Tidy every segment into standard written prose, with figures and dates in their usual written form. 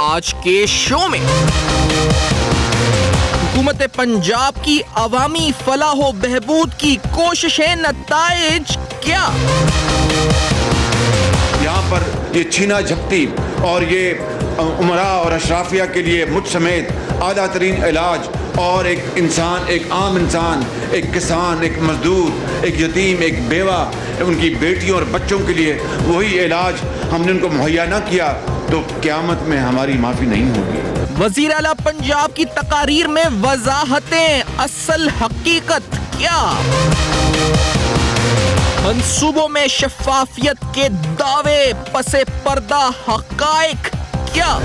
آج کے شو میں حکومت پنجاب کی عوامی فلاح و بہبود کی کوششیں، نتائج کیا؟ یہاں پر یہ چھینا جھپٹی اور یہ امراء اور اشرافیہ کے لیے مجھ سمیت اعلیٰ ترین علاج، اور ایک انسان، ایک عام انسان، ایک کسان، ایک مزدور، ایک یتیم، ایک بیوہ، ان کی بیٹیوں اور بچوں کے لیے وہی علاج ہم نے ان کو مہیا نہ کیا تو قیامت میں ہماری معافی نہیں ہوگی۔ وزیر اعلیٰ پنجاب کی تقاریر میں وضاحتیں، اصل حقیقت کیا؟ منصوبوں میں شفافیت کے دعوے، پس پردہ حقائق کیا؟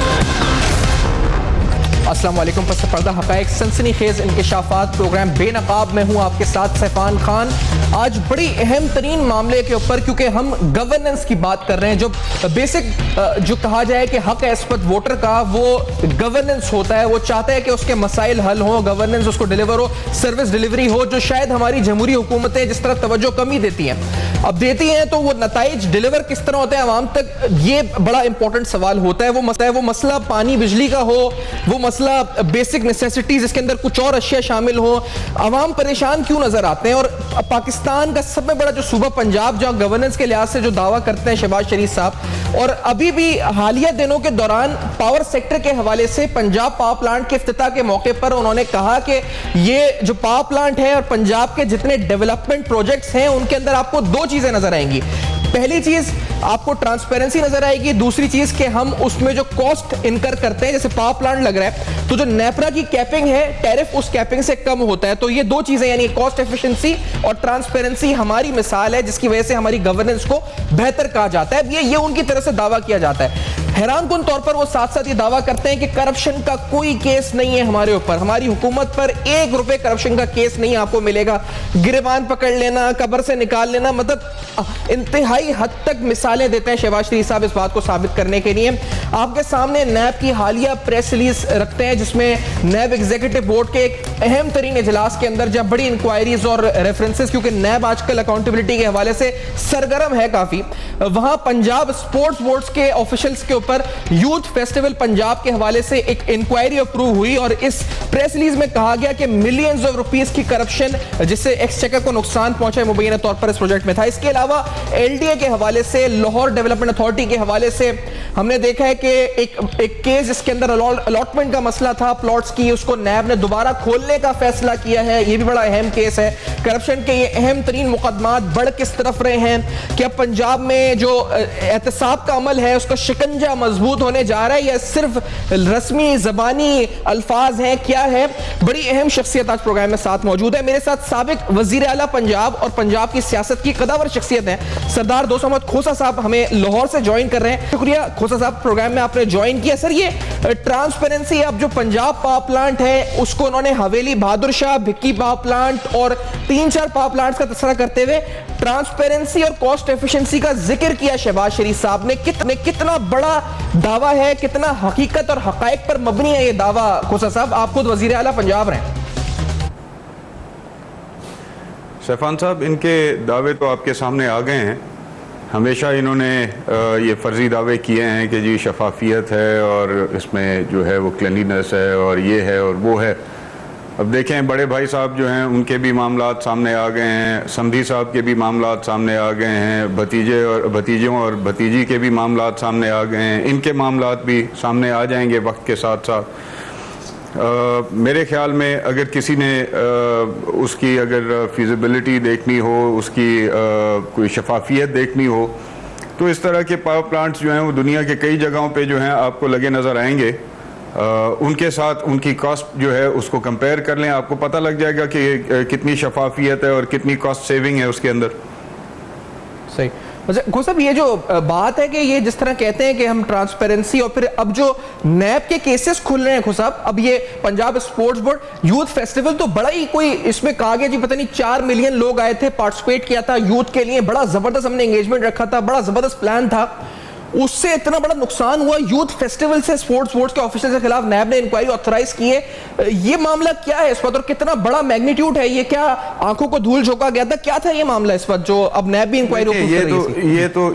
السلام علیکم۔ پس پردہ حقائق، سنسنی خیز انکشافات، پروگرام بے نقاب میں ہوں آپ کے ساتھ سیفان خان۔ آج بڑی اہم ترین معاملے کے اوپر، کیونکہ ہم گورننس کی بات کر رہے ہیں، جو بیسک جو کہا جائے کہ حق اسپت ووٹر کا وہ گورننس ہوتا ہے، وہ چاہتا ہے کہ اس کے مسائل حل ہوں، گورننس اس کو ڈیلیور ہو، سروس ڈیلیوری ہو، جو شاید ہماری جمہوری حکومتیں جس طرح توجہ کمی دیتی ہیں، اب دیتی ہیں تو وہ نتائج ڈیلیور کس طرح ہوتے ہیں عوام تک، یہ بڑا امپورٹنٹ سوال ہوتا ہے۔ وہ مسئلہ پانی بجلی کا ہو، وہ مسئلہ بیسک نیسیسٹیز، اس کے اندر کچھ اور اشیاء شامل ہوں، عوام پریشان کیوں نظر آتے ہیں؟ اور پاکستان کا سب سے بڑا جو صوبہ پنجاب، جہاں گورننس کے لحاظ سے جو دعویٰ کرتے ہیں شہباز شریف صاحب، اور ابھی بھی حالیہ دنوں کے دوران پاور سیکٹر کے حوالے سے پنجاب پاور پلانٹ کے افتتاح کے موقع پر انہوں نے کہا کہ یہ جو پاور پلانٹ ہے اور پنجاب کے جتنے ڈیولپمنٹ پروجیکٹس ہیں ان کے اندر آپ کو دو چیزیں نظر آئیں گی۔ پہلی چیز آپ کو ٹرانسپیرنسی نظر آئے گی، دوسری چیز کہ ہم اس میں جو کاسٹ انکر کرتے ہیں، جیسے پاور پلانٹ لگ رہا ہے تو جو نیپرا کی کیپنگ ہے، ٹیرف اس کیپنگ سے کم ہوتا ہے۔ تو یہ دو چیزیں، یعنی کاسٹ ایفیشنسی اور ٹرانسپیرنسی ہماری مثال ہے جس کی وجہ سے ہماری گورننس کو بہتر کہا جاتا ہے۔ یہ ان کی طرف سے دعویٰ کیا جاتا ہے۔ حیران کن طور پر وہ ساتھ ساتھ یہ دعویٰ کرتے ہیں کہ کرپشن کا کوئی کیس نہیں ہے ہمارے اوپر، ہماری حکومت پر ایک روپے کرپشن کا کیس نہیں آپ کو ملے گا۔ گریبان پکڑ لینا، قبر سے نکال لینا، مطلب انتہائی حد تک مثالیں دیتے ہیں شہباز شریف صاحب اس بات کو ثابت کرنے کے لیے۔ آپ کے سامنے نیب کی حالیہ پریس ریلیز رکھتے ہیں جس میں نیب ایگزیکٹو بورڈ کے ایک اہم ترین اجلاس کے اندر جب بڑی انکوائریز اور ریفرنسز، کیونکہ نیب آج کل اکاؤنٹیبلٹی کے حوالے سے سرگرم ہے کافی، وہاں پنجاب سپورٹس بورڈز کے آفیشلز کے اوپر یوتھ فیسٹیول پنجاب کے حوالے سے ایک انکوائری اپروو ہوئی، اور اس پریس ریلیز میں کہا گیا کہ ملینز آف روپیز کی کرپشن جس سے ایکسچیکر کو نقصان پہنچا ہے مبینہ طور پر اس پروجیکٹ میں تھا۔ اس کے علاوہ ایل ڈی اے کے حوالے سے، لاہور ڈیولپمنٹ اتھارٹی کے حوالے سے ہم نے دیکھا ہے کہ ایک کیس جس کے اندر الاٹمنٹ کا مسئلہ تھا پلاٹس کی، اس کو نیب نے دوبارہ کھولنے کا فیصلہ کیا ہے، یہ بھی بڑا اہم کیس ہے۔ کرپشن کے یہ اہم ترین مقدمات بڑھ کس طرف رہے ہیں کہ اب پنجاب میں جو احتساب کا عمل ہے اس کا شکنجہ مضبوط ہونے جا رہا ہے یا صرف رسمی زبانی الفاظ ہیں، کیا ہے؟ بڑی اہم شخصیت آج پروگرام میں ساتھ موجود ہے۔ میرے ساتھ سابق وزیر اعلیٰ پنجاب اور پنجاب کی سیاست کی قداور شخصیت ہیں سردار دوست محمد کھوسہ صاحب، ہمیں لاہور سے جوائن کر رہے ہیں۔ شکریہ کھوسہ صاحب، پروگرام میں آپ نے جوائن کیا۔ سر، یہ ٹرانسپیرنسی، اب جو پنجاب پاور پلانٹ ہے اس کو انہوں نے حویلی بہادر شاہ، بھکی پاور پلانٹ اور 3-4 پاور پلانٹس کا تذکرہ کرتے ہوئے ٹرانسپیرنسی اور کاسٹ ایفیشنسی کا ذکر کیا شہباز شریف صاحب نے۔ کتنا بڑا دعویٰ ہے، کتنا حقیقت اور حقائق پر مبنی ہے یہ دعویٰ؟ کھوسہ صاحب، آپ خود وزیر اعلیٰ پنجاب رہے ہیں۔ سیفان صاحب، ان کے دعوے تو آپ کے سامنے آ گئے ہیں۔ ہمیشہ انہوں نے یہ فرضی دعوے کیے ہیں کہ جی شفافیت ہے اور اس میں جو ہے وہ کلینینس ہے اور یہ ہے اور وہ ہے۔ اب دیکھیں، بڑے بھائی صاحب جو ہیں ان کے بھی معاملات سامنے آ گئے ہیں، سمدھی صاحب کے بھی معاملات سامنے آ گئے ہیں، بھتیجوں اور بھتیجی کے بھی معاملات سامنے آ گئے ہیں، ان کے معاملات بھی سامنے آ جائیں گے وقت کے ساتھ ساتھ۔ میرے خیال میں اگر کسی نے اس کی اگر فیزیبلٹی دیکھنی ہو، اس کی کوئی شفافیت دیکھنی ہو، تو اس طرح کے پاور پلانٹس جو ہیں وہ دنیا کے کئی جگہوں پہ جو ہیں آپ کو لگے نظر آئیں گے۔ ان کے ساتھ ان کی کاسٹ جو ہے اس کو کمپیئر کر لیں، آپ کو پتہ لگ جائے گا کہ کتنی شفافیت ہے اور کتنی کاسٹ سیونگ ہے اس کے اندر۔ صحیح۔ خو صاحب، یہ جو بات ہے کہ یہ جس طرح کہتے ہیں کہ ہم ٹرانسپیرنسی، اور پھر اب جو نیب کے کیسز کھل رہے ہیں خو صاحب، اب یہ Punjab sports board youth festival تو بڑا ہی کوئی اس میں کہا گیا جی پتہ نہیں 4 ملین لوگ آئے تھے، پارٹیسپیٹ کیا تھا یوتھ کے لیے، بڑا زبردست ہم نے انگیجمنٹ رکھا تھا، بڑا زبردست پلان تھا، اس سے اتنا بڑا نقصان ہوا, یوتھ فیسٹیول سے اسپورٹس کے آفیسر کے خلاف نیب نے انکوائری آتھرائز کی ہے, یہ معاملہ کیا ہے اس وقت اور کتنا بڑا میگنیٹیوڈ ہے, یہ کیا آنکھوں کو دھول جھونکا گیا تھا, کیا تھا یہ معاملہ اس وقت جو اب نیب بھی انکوائری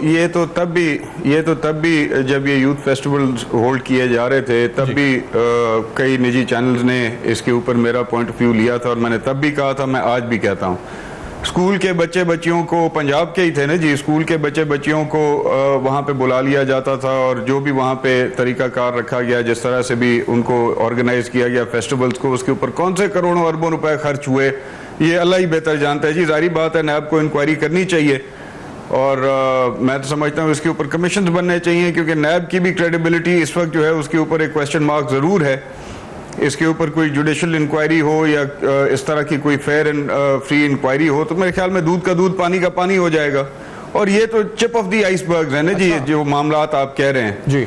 یہ تو تب بھی جب یہ یوتھ فیسٹیول ہولڈ کیے جا رہے تھے تب بھی کئی نجی چینلز نے اس کے اوپر میرا پوائنٹ آف ویو لیا تھا, اور میں نے تب بھی کہا تھا, میں آج بھی کہتا ہوں, اسکول کے بچے بچیوں کو, پنجاب کے ہی تھے نا جی, اسکول کے بچے بچیوں کو وہاں پہ بلا لیا جاتا تھا, اور جو بھی وہاں پہ طریقہ کار رکھا گیا, جس طرح سے بھی ان کو آرگنائز کیا گیا فیسٹیولز کو, اس کے اوپر کون سے کروڑوں اربوں روپے خرچ ہوئے یہ اللہ ہی بہتر جانتا ہے جی. ظاہری بات ہے نیب کو انکوائری کرنی چاہیے, اور میں تو سمجھتا ہوں اس کے اوپر کمیشنز بننے چاہیے, کیونکہ نیب کی بھی کریڈیبلٹی اس وقت جو ہے اس کے اوپر ایک کویسچن مارک ضرور ہے. اس کے اوپر کوئی جوڈیشل انکوائری ہو یا اس طرح کی کوئی فیئر اینڈ فری انکوائری ہو تو میرے خیال میں دودھ کا دودھ پانی کا پانی ہو جائے گا. اور یہ تو چپ آف دی آئس برگز ہیں نا جی, جو معاملات آپ کہہ رہے ہیں جی,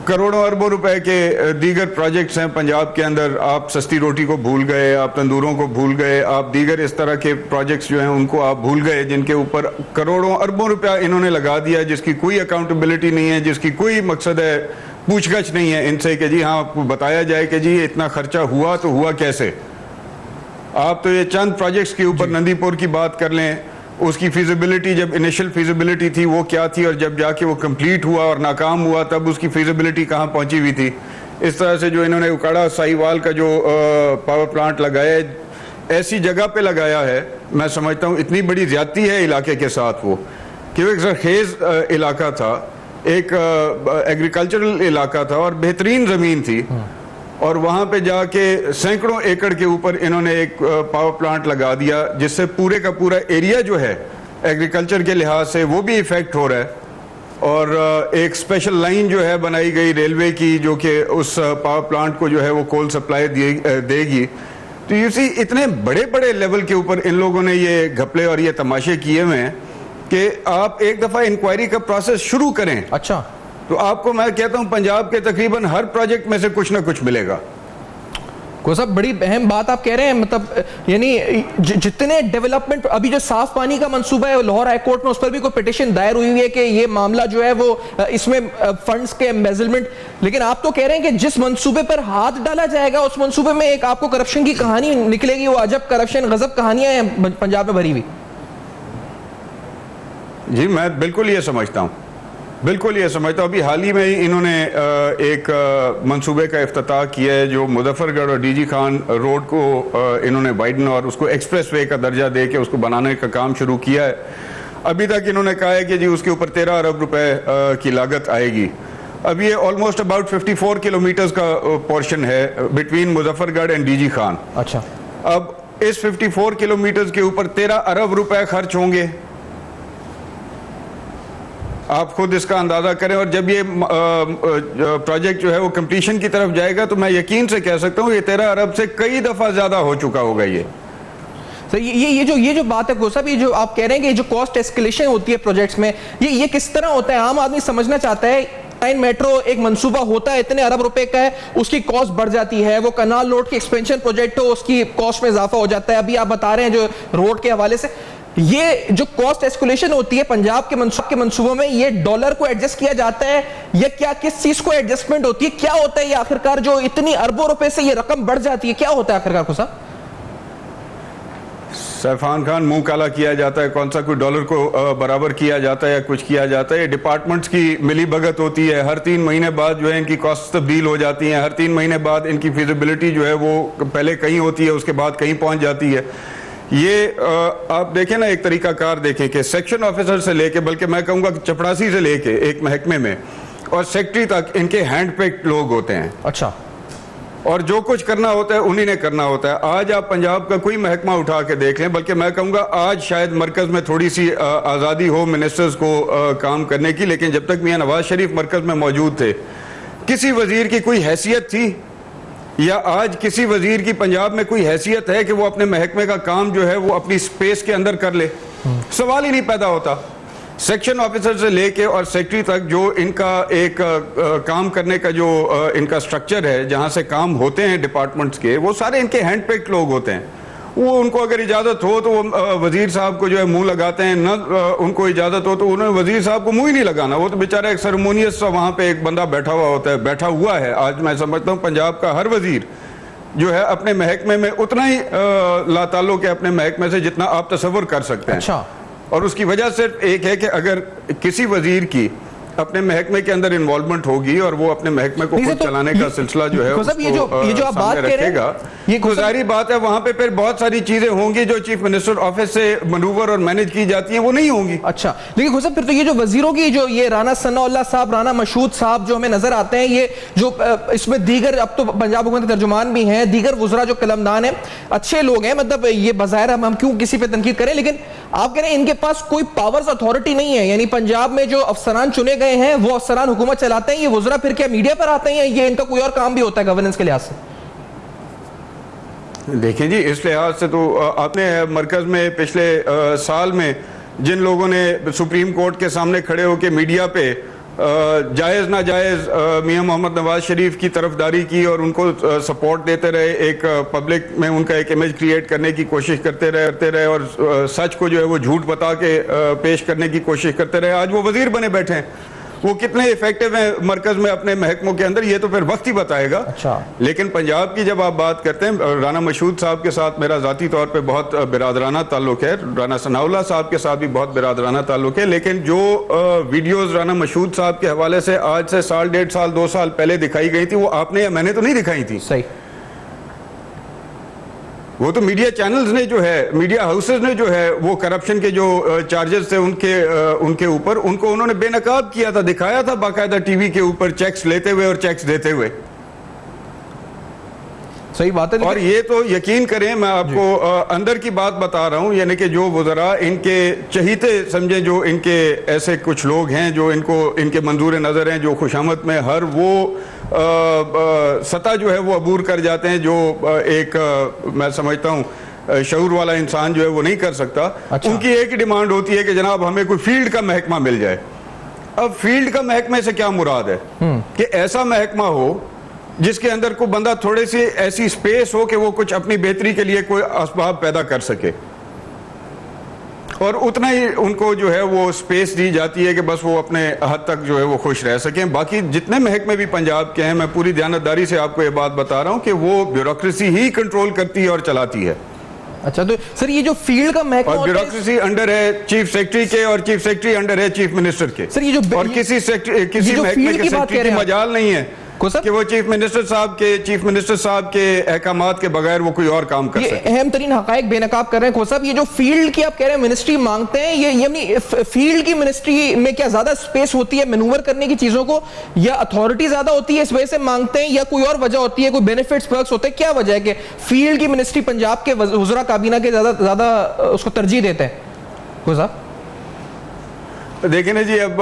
کروڑوں اربوں روپے کے دیگر پروجیکٹس ہیں پنجاب کے اندر. آپ سستی روٹی کو بھول گئے, آپ تندوروں کو بھول گئے, آپ دیگر اس طرح کے پروجیکٹس جو ہیں ان کو آپ بھول گئے, جن کے اوپر کروڑوں اربوں روپیہ انہوں نے لگا دیا, جس کی کوئی اکاؤنٹیبلٹی نہیں ہے, جس کی کوئی مقصد ہے پوچھ گچھ نہیں ہے ان سے کہ جی ہاں آپ کو بتایا جائے کہ جی اتنا خرچہ ہوا تو ہوا کیسے. آپ تو یہ چند پروجیکٹس کے اوپر نندی پور کی بات کر لیں, اس کی فیزیبلٹی جب انیشل فیزیبلٹی تھی وہ کیا تھی, اور جب جا کے وہ کمپلیٹ ہوا اور ناکام ہوا تب اس کی فیزیبلٹی کہاں پہنچی ہوئی تھی. اس طرح سے جو انہوں نے اکاڑا ساہیوال کا جو پاور پلانٹ لگایا ایسی جگہ پہ لگایا ہے, میں سمجھتا ہوں اتنی بڑی زیادتی ہے علاقے کے ساتھ وہ, کہ وہ ایک زرخیز علاقہ تھا, ایک ایگریکلچرل علاقہ تھا اور بہترین زمین تھی, اور وہاں پہ جا کے سینکڑوں ایکڑ کے اوپر انہوں نے ایک پاور پلانٹ لگا دیا, جس سے پورے کا پورا ایریا جو ہے ایگریکلچر کے لحاظ سے وہ بھی ایفیکٹ ہو رہا ہے. اور ایک اسپیشل لائن جو ہے بنائی گئی ریلوے کی, جو کہ اس پاور پلانٹ کو جو ہے وہ کول سپلائی دے گی. تو یو سی اتنے بڑے بڑے لیول کے اوپر ان لوگوں نے یہ گھپلے اور یہ تماشے کیے ہوئے ہیں کہ آپ ایک دفعہ انکوائری کا پروسیس شروع کریں. اچھا, تو آپ کو میں کہتا ہوں پنجاب کے تقریباً ہر پروجیکٹ میں سے کچھ نہ کچھ ملے گا. کو صاحب بڑی اہم بات آپ کہہ رہے ہیں, مطلب یعنی جتنے ڈیولپمنٹ, ابھی جو صاف پانی کا منصوبہ ہے لاہور ہائی کورٹ میں اس پر بھی کوئی پٹیشن دائر ہوئی ہے کہ یہ معاملہ جو ہے وہ اس میں فنڈز کے ایمبیزلمنٹ, لیکن آپ تو کہہ رہے ہیں کہ جس منصوبے پر ہاتھ ڈالا جائے گا اس منصوبے میں ایک آپ کو کرپشن کی کہانی نکلے گی, وہ عجب کرپشن غضب کہانیاں ہیں پنجاب میں بھری ہوئی. جی میں بالکل یہ سمجھتا ہوں, بالکل یہ سمجھتا ہوں. ابھی حال ہی میں انہوں نے ایک منصوبے کا افتتاح کیا ہے جو مظفر گڑھ اور ڈی جی خان روڈ کو انہوں نے وائڈن اور اس کو ایکسپریس وے کا درجہ دے کے اس کو بنانے کا کام شروع کیا ہے. ابھی تک انہوں نے کہا ہے کہ جی اس کے اوپر 13 ارب روپے کی لاگت آئے گی. اب یہ آلموسٹ اباؤٹ 54 کلومیٹرز کا پورشن ہے بٹوین مظفر گڑھ اینڈ ڈی جی خان. اچھا, اب اس 54 کلومیٹرز کے اوپر 13 ارب روپے خرچ ہوں گے, آپ خود اس کا اندازہ کریں. اور جب یہ پروجیکٹ جو ہے وہ کمپلیشن کی طرف جائے گا تو میں یقین سے کہہ سکتا ہوں یہ 13 ارب سے کئی دفعہ زیادہ ہو چکا ہوگا. یہ جو بات ہے صاحب, یہ جو آپ کہہ رہے ہیں کہ یہ جو کاسٹ ایسکیلیشن ہوتی ہے پروجیکٹس میں, یہ کس طرح ہوتا ہے؟ عام آدمی سمجھنا چاہتا ہے میٹرو ایک منصوبہ ہوتا ہے اتنے ارب روپے کا ہے, اس کی کاسٹ بڑھ جاتی ہے, وہ کنال روڈ کی ایکسپینشن پروجیکٹ ہو اس کی کاسٹ میں اضافہ ہو جاتا ہے. ابھی آپ بتا رہے ہیں جو روڈ کے حوالے سے یہ جو کاسٹ ایسکولیشن ہوتی ہے پنجاب کے منصوبوں میں, یہ ڈالر کو ایڈجسٹ کیا جاتا ہے یا کیا کس چیز کو ایڈجسٹمنٹ ہوتی ہے, کیا ہوتا ہے یہ آخرکار جو اتنی اربوں روپے سے یہ رقم بڑھ جاتی ہے, کیا ہوتا ہے آخرکار کو صاحب؟ سیفان خان منہ کالا کیا جاتا ہے, کون سا کوئی ڈالر کو برابر کیا جاتا ہے یا کچھ کیا جاتا ہے. یہ ڈپارٹمنٹس کی ملی بھگت ہوتی ہے, ہر 3 مہینے بعد جو ہے ان کی کاسٹ تبدیل ہو جاتی ہیں, ہر 3 مہینے بعد ان کی فیزیبلٹی جو ہے وہ پہلے کہیں ہوتی ہے اس کے بعد کہیں پہنچ جاتی ہے. یہ آپ دیکھیں نا, ایک طریقہ کار دیکھیں کہ سیکشن آفیسر سے لے کے, بلکہ میں کہوں گا چپڑاسی سے لے کے ایک محکمے میں اور سیکٹری تک ان کے ہینڈ پیکڈ لوگ ہوتے ہیں. اچھا, اور جو کچھ کرنا ہوتا ہے انہی نے کرنا ہوتا ہے. آج آپ پنجاب کا کوئی محکمہ اٹھا کے دیکھ لیں, بلکہ میں کہوں گا آج شاید مرکز میں تھوڑی سی آزادی ہو منسٹرز کو کام کرنے کی, لیکن جب تک میاں نواز شریف مرکز میں موجود تھے کسی وزیر کی کوئی حیثیت تھی یا آج کسی وزیر کی پنجاب میں کوئی حیثیت ہے کہ وہ اپنے محکمے کا کام جو ہے وہ اپنی سپیس کے اندر کر لے؟ سوال ہی نہیں پیدا ہوتا. سیکشن آفیسر سے لے کے اور سیکٹری تک جو ان کا ایک کام کرنے کا جو ان کا سٹرکچر ہے, جہاں سے کام ہوتے ہیں ڈپارٹمنٹس کے, وہ سارے ان کے ہینڈ پیکڈ لوگ ہوتے ہیں. وہ ان کو اگر اجازت ہو تو وہ وزیر صاحب کو جو ہے منہ لگاتے ہیں, نہ ان کو اجازت ہو تو انہوں نے وزیر صاحب کو منہ ہی نہیں لگانا. وہ تو بیچارہ ایک سیریمونیس سا وہاں پہ ایک بندہ بیٹھا ہوا ہے. آج میں سمجھتا ہوں پنجاب کا ہر وزیر جو ہے اپنے محکمے میں اتنا ہی لا تعلق ہے اپنے محکمے سے جتنا آپ تصور کر سکتے ہیں. اچھا. اور اس کی وجہ صرف ایک ہے کہ اگر کسی وزیر کی اپنے محکمے کے اندر انوالومنٹ ہوگی اور وہ اپنے محکمے کو خود چلانے کا سلسلہ جو ہے یہ جو آپ بات کر رہے ہیں یہ گزاری بات ہے. وہاں پہ پھر بہت ساری چیزیں ہوں گی جو چیف منسٹر آفس سے منوور اور مینج کی جاتی ہیں وہ نہیں ہوں گی. اچھا لیکن خود پھر تو یہ جو وزیروں کی جو یہ رانا ثناء اللہ صاحب, رانا مشہود صاحب جو ہمیں نظر آتے ہیں, یہ جو اس میں دیگر اب تو پنجاب حکومت کے ترجمان بھی ہیں, دیگر وزراء جو قلمدان ہیں اچھے لوگ ہیں, مطلب یہ بظاہر ہم کیوں کسی پہ تنقید کریں, لیکن آپ کہہ رہے ہیں ان کے پاس کوئی پاورز اتھارٹی نہیں ہے. یعنی پنجاب میں جو افسران چنے گئے ہیں وہ افسران حکومت چلاتے ہیں, یہ وزراء پھر کیا میڈیا پر آتے ہیں, یہ ان کا کوئی اور کام بھی ہوتا ہے گورننس کے لحاظ سے؟ دیکھیں جی اس لحاظ سے تو آپ نے مرکز میں پچھلے سال میں جن لوگوں نے سپریم کورٹ کے سامنے کھڑے ہو کے میڈیا پہ جائز ناجائز میاں محمد نواز شریف کی طرفداری کی اور ان کو سپورٹ دیتے رہے, ایک پبلک میں ان کا ایک امیج کریٹ کرنے کی کوشش کرتے رہے اور سچ کو جو ہے وہ جھوٹ بتا کے پیش کرنے کی کوشش کرتے رہے, آج وہ وزیر بنے بیٹھے ہیں. وہ کتنے ایفیکٹو ہیں مرکز میں اپنے محکموں کے اندر یہ تو پھر وقت ہی بتائے گا. اچھا. لیکن پنجاب کی جب آپ بات کرتے ہیں, رانا مشہود صاحب کے ساتھ میرا ذاتی طور پہ بہت برادرانہ تعلق ہے, رانا ثناء اللہ صاحب کے ساتھ بھی بہت برادرانہ تعلق ہے, لیکن جو ویڈیوز رانا مشہود صاحب کے حوالے سے آج سے سال 1.5 سال 2 سال پہلے دکھائی گئی تھی وہ آپ نے یا میں نے تو نہیں دکھائی تھی. صحیح. وہ تو میڈیا چینلز نے جو ہے, میڈیا ہاؤسز نے جو ہے وہ کرپشن کے جو چارجز تھے ان کے اوپر ان کو انہوں نے بے نقاب کیا تھا, دکھایا تھا باقاعدہ ٹی وی کے اوپر چیکس لیتے ہوئے اور چیکس دیتے ہوئے. صحیح بات ہے. اور یہ تو یقین کریں میں آپ کو اندر کی بات بتا رہا ہوں, یعنی کہ جو وزراء ان کے چہیتے سمجھیں, جو ان کے ایسے کچھ لوگ ہیں جو ان کے منظور نظر ہیں, جو خوشامد میں ہر وہ سطح جو ہے وہ عبور کر جاتے ہیں جو ایک میں سمجھتا ہوں شعور والا انسان جو ہے وہ نہیں کر سکتا. ان کی ایک ہی ڈیمانڈ ہوتی ہے کہ جناب ہمیں کوئی فیلڈ کا محکمہ مل جائے. اب فیلڈ کا محکمے سے کیا مراد ہے کہ ایسا محکمہ ہو جس کے اندر کوئی بندہ تھوڑے سی ایسی سپیس ہو کہ وہ کچھ اپنی بہتری کے لیے کوئی اسباب پیدا کر سکے, اور اتنا ہی ان کو جو ہے وہ سپیس دی جاتی ہے کہ بس وہ اپنے حد تک جو ہے وہ خوش رہ سکیں. باقی جتنے محکمے بھی پنجاب کے ہیں, میں پوری دیانتداری سے آپ کو یہ بات بتا رہا ہوں کہ وہ بیوروکریسی ہی کنٹرول کرتی ہے اور چلاتی ہے. اچھا تو سر یہ جو فیلڈ کا محکمہ اور بیوروکریسی انڈر ہے چیف سیکرٹری کے, اور چیف سیکرٹری انڈر ہے چیف منسٹر کے, اور کسی محکمے کے سیکرٹری کی مجال نہیں ہے کہ وہ چیف منسٹر صاحب کے احکامات کے بغیر وہ کوئی اور کام کر سکے. یہ اہم ترین حقائق بے نقاب کر رہے ہیں. صاحب یہ جو فیلڈ کی آپ کہہ رہے ہیں منسٹری مانگتے ہیں, یہ یعنی فیلڈ کی منسٹری میں کیا زیادہ سپیس ہوتی ہے مینوور کرنے کی چیزوں کو, یا اتھارٹی زیادہ ہوتی ہے اس وجہ سے مانگتے ہیں, یا کوئی اور وجہ ہوتی ہے, کوئی بینیفٹس پرکس ہوتے ہیں, کیا وجہ ہے کہ فیلڈ کی منسٹری پنجاب کے وزراء کابینہ کے زیادہ اس کو ترجیح دیتے ہیں؟ صاحب دیکھیں نا جی, اب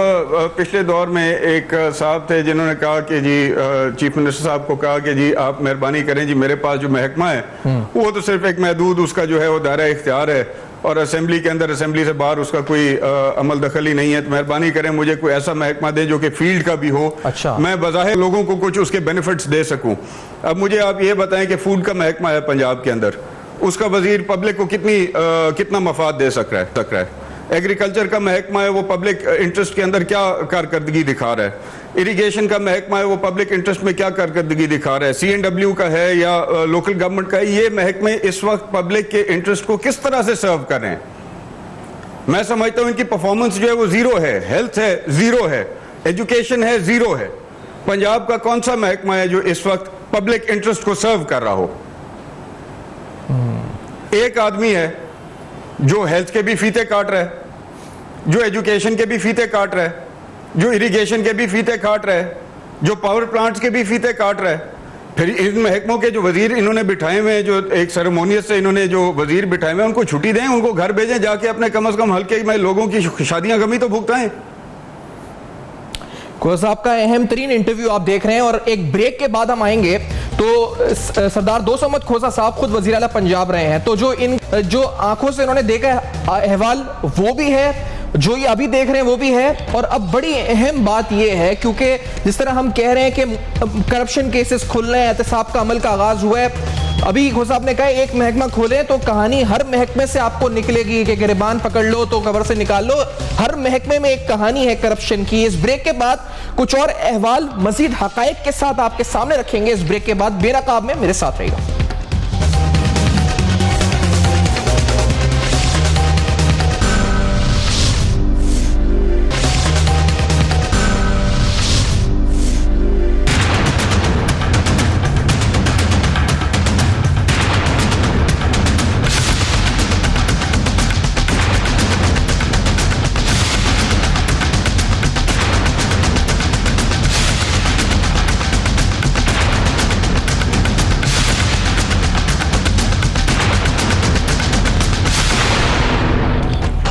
پچھلے دور میں ایک صاحب تھے جنہوں نے کہا کہ جی چیف منسٹر صاحب کو کہا کہ جی آپ مہربانی کریں جی میرے پاس جو محکمہ ہے وہ تو صرف ایک محدود اس کا جو ہے وہ دائرہ اختیار ہے, اور اسمبلی کے اندر, اسمبلی سے باہر اس کا کوئی عمل دخل ہی نہیں ہے, تو مہربانی کریں مجھے کوئی ایسا محکمہ دیں جو کہ فیلڈ کا بھی ہو, میں بظاہر لوگوں کو کچھ اس کے بینیفٹس دے سکوں. اب مجھے آپ یہ بتائیں کہ فوڈ کا محکمہ ہے پنجاب کے اندر, اس کا وزیر پبلک کو کتنا مفاد دے سک رہا ہے. ایگریکلچر کا محکمہ ہے وہ پبلک انٹرسٹ کے اندر کیا کارکردگی دکھا رہا ہے. اریگیشن کا محکمہ ہے وہ پبلک انٹرسٹ میں کیا کارکردگی دکھا رہا ہے. CNW کا ہے یا لوکل گورنمنٹ کا ہے, یہ محکمے اس وقت پبلک کے انٹرسٹ کو کس طرح سے سرو کر رہے ہیں. میں سمجھتا ہوں ان کی پرفارمنس جو ہے وہ زیرو ہے, ہیلتھ ہے زیرو ہے, ایجوکیشن ہے زیرو ہے. پنجاب کا کون سا محکمہ ہے جو اس وقت پبلک انٹرسٹ کو سرو کر رہا ہو؟ ایک آدمی ہے جو ہیلتھ کے بھی فیتے کاٹ رہا ہے, جو ایجوکیشن کے بھی فیتے کاٹ رہا ہے, جو اریگیشن کے بھی فیتے کاٹ رہا ہے, جو پاور پلانٹس کے بھی فیتے کاٹ رہا ہے. پھر ان محکموں کے جو وزیر انہوں نے بٹھائے ہوئے ہیں, جو ایک سیریمونیس سے انہوں نے جو وزیر بٹھائے ہوئے ہیں, ان کو چھٹی دیں, ان کو گھر بھیجیں, جا کے اپنے کم از کم حلقے میں لوگوں کی شادیاں غمی تو بھگتائیں. کھوسا صاحب کا اہم ترین انٹرویو آپ دیکھ رہے ہیں, اور ایک بریک کے بعد ہم آئیں گے تو سردار دوست محمد کھوسا صاحب خود وزیر اعلیٰ پنجاب رہے ہیں, تو جو آنکھوں سے انہوں نے دیکھا احوال وہ بھی ہے, جو یہ ابھی دیکھ رہے ہیں وہ بھی ہے. اور اب بڑی اہم بات یہ ہے کیونکہ جس طرح ہم کہہ رہے ہیں کہ کرپشن کیسز کھل رہے ہیں, احتساب کا عمل کا آغاز ہوا ہے, ابھی خود صاحب نے کہا ایک محکمہ کھولیں تو کہانی ہر محکمے سے آپ کو نکلے گی کہ گریبان پکڑ لو تو قبر سے نکال لو. ہر محکمے میں ایک کہانی ہے کرپشن کی. اس بریک کے بعد کچھ اور احوال مزید حقائق کے ساتھ آپ کے سامنے رکھیں گے. اس بریک کے بعد بے نقاب میں میرے ساتھ رہے گا.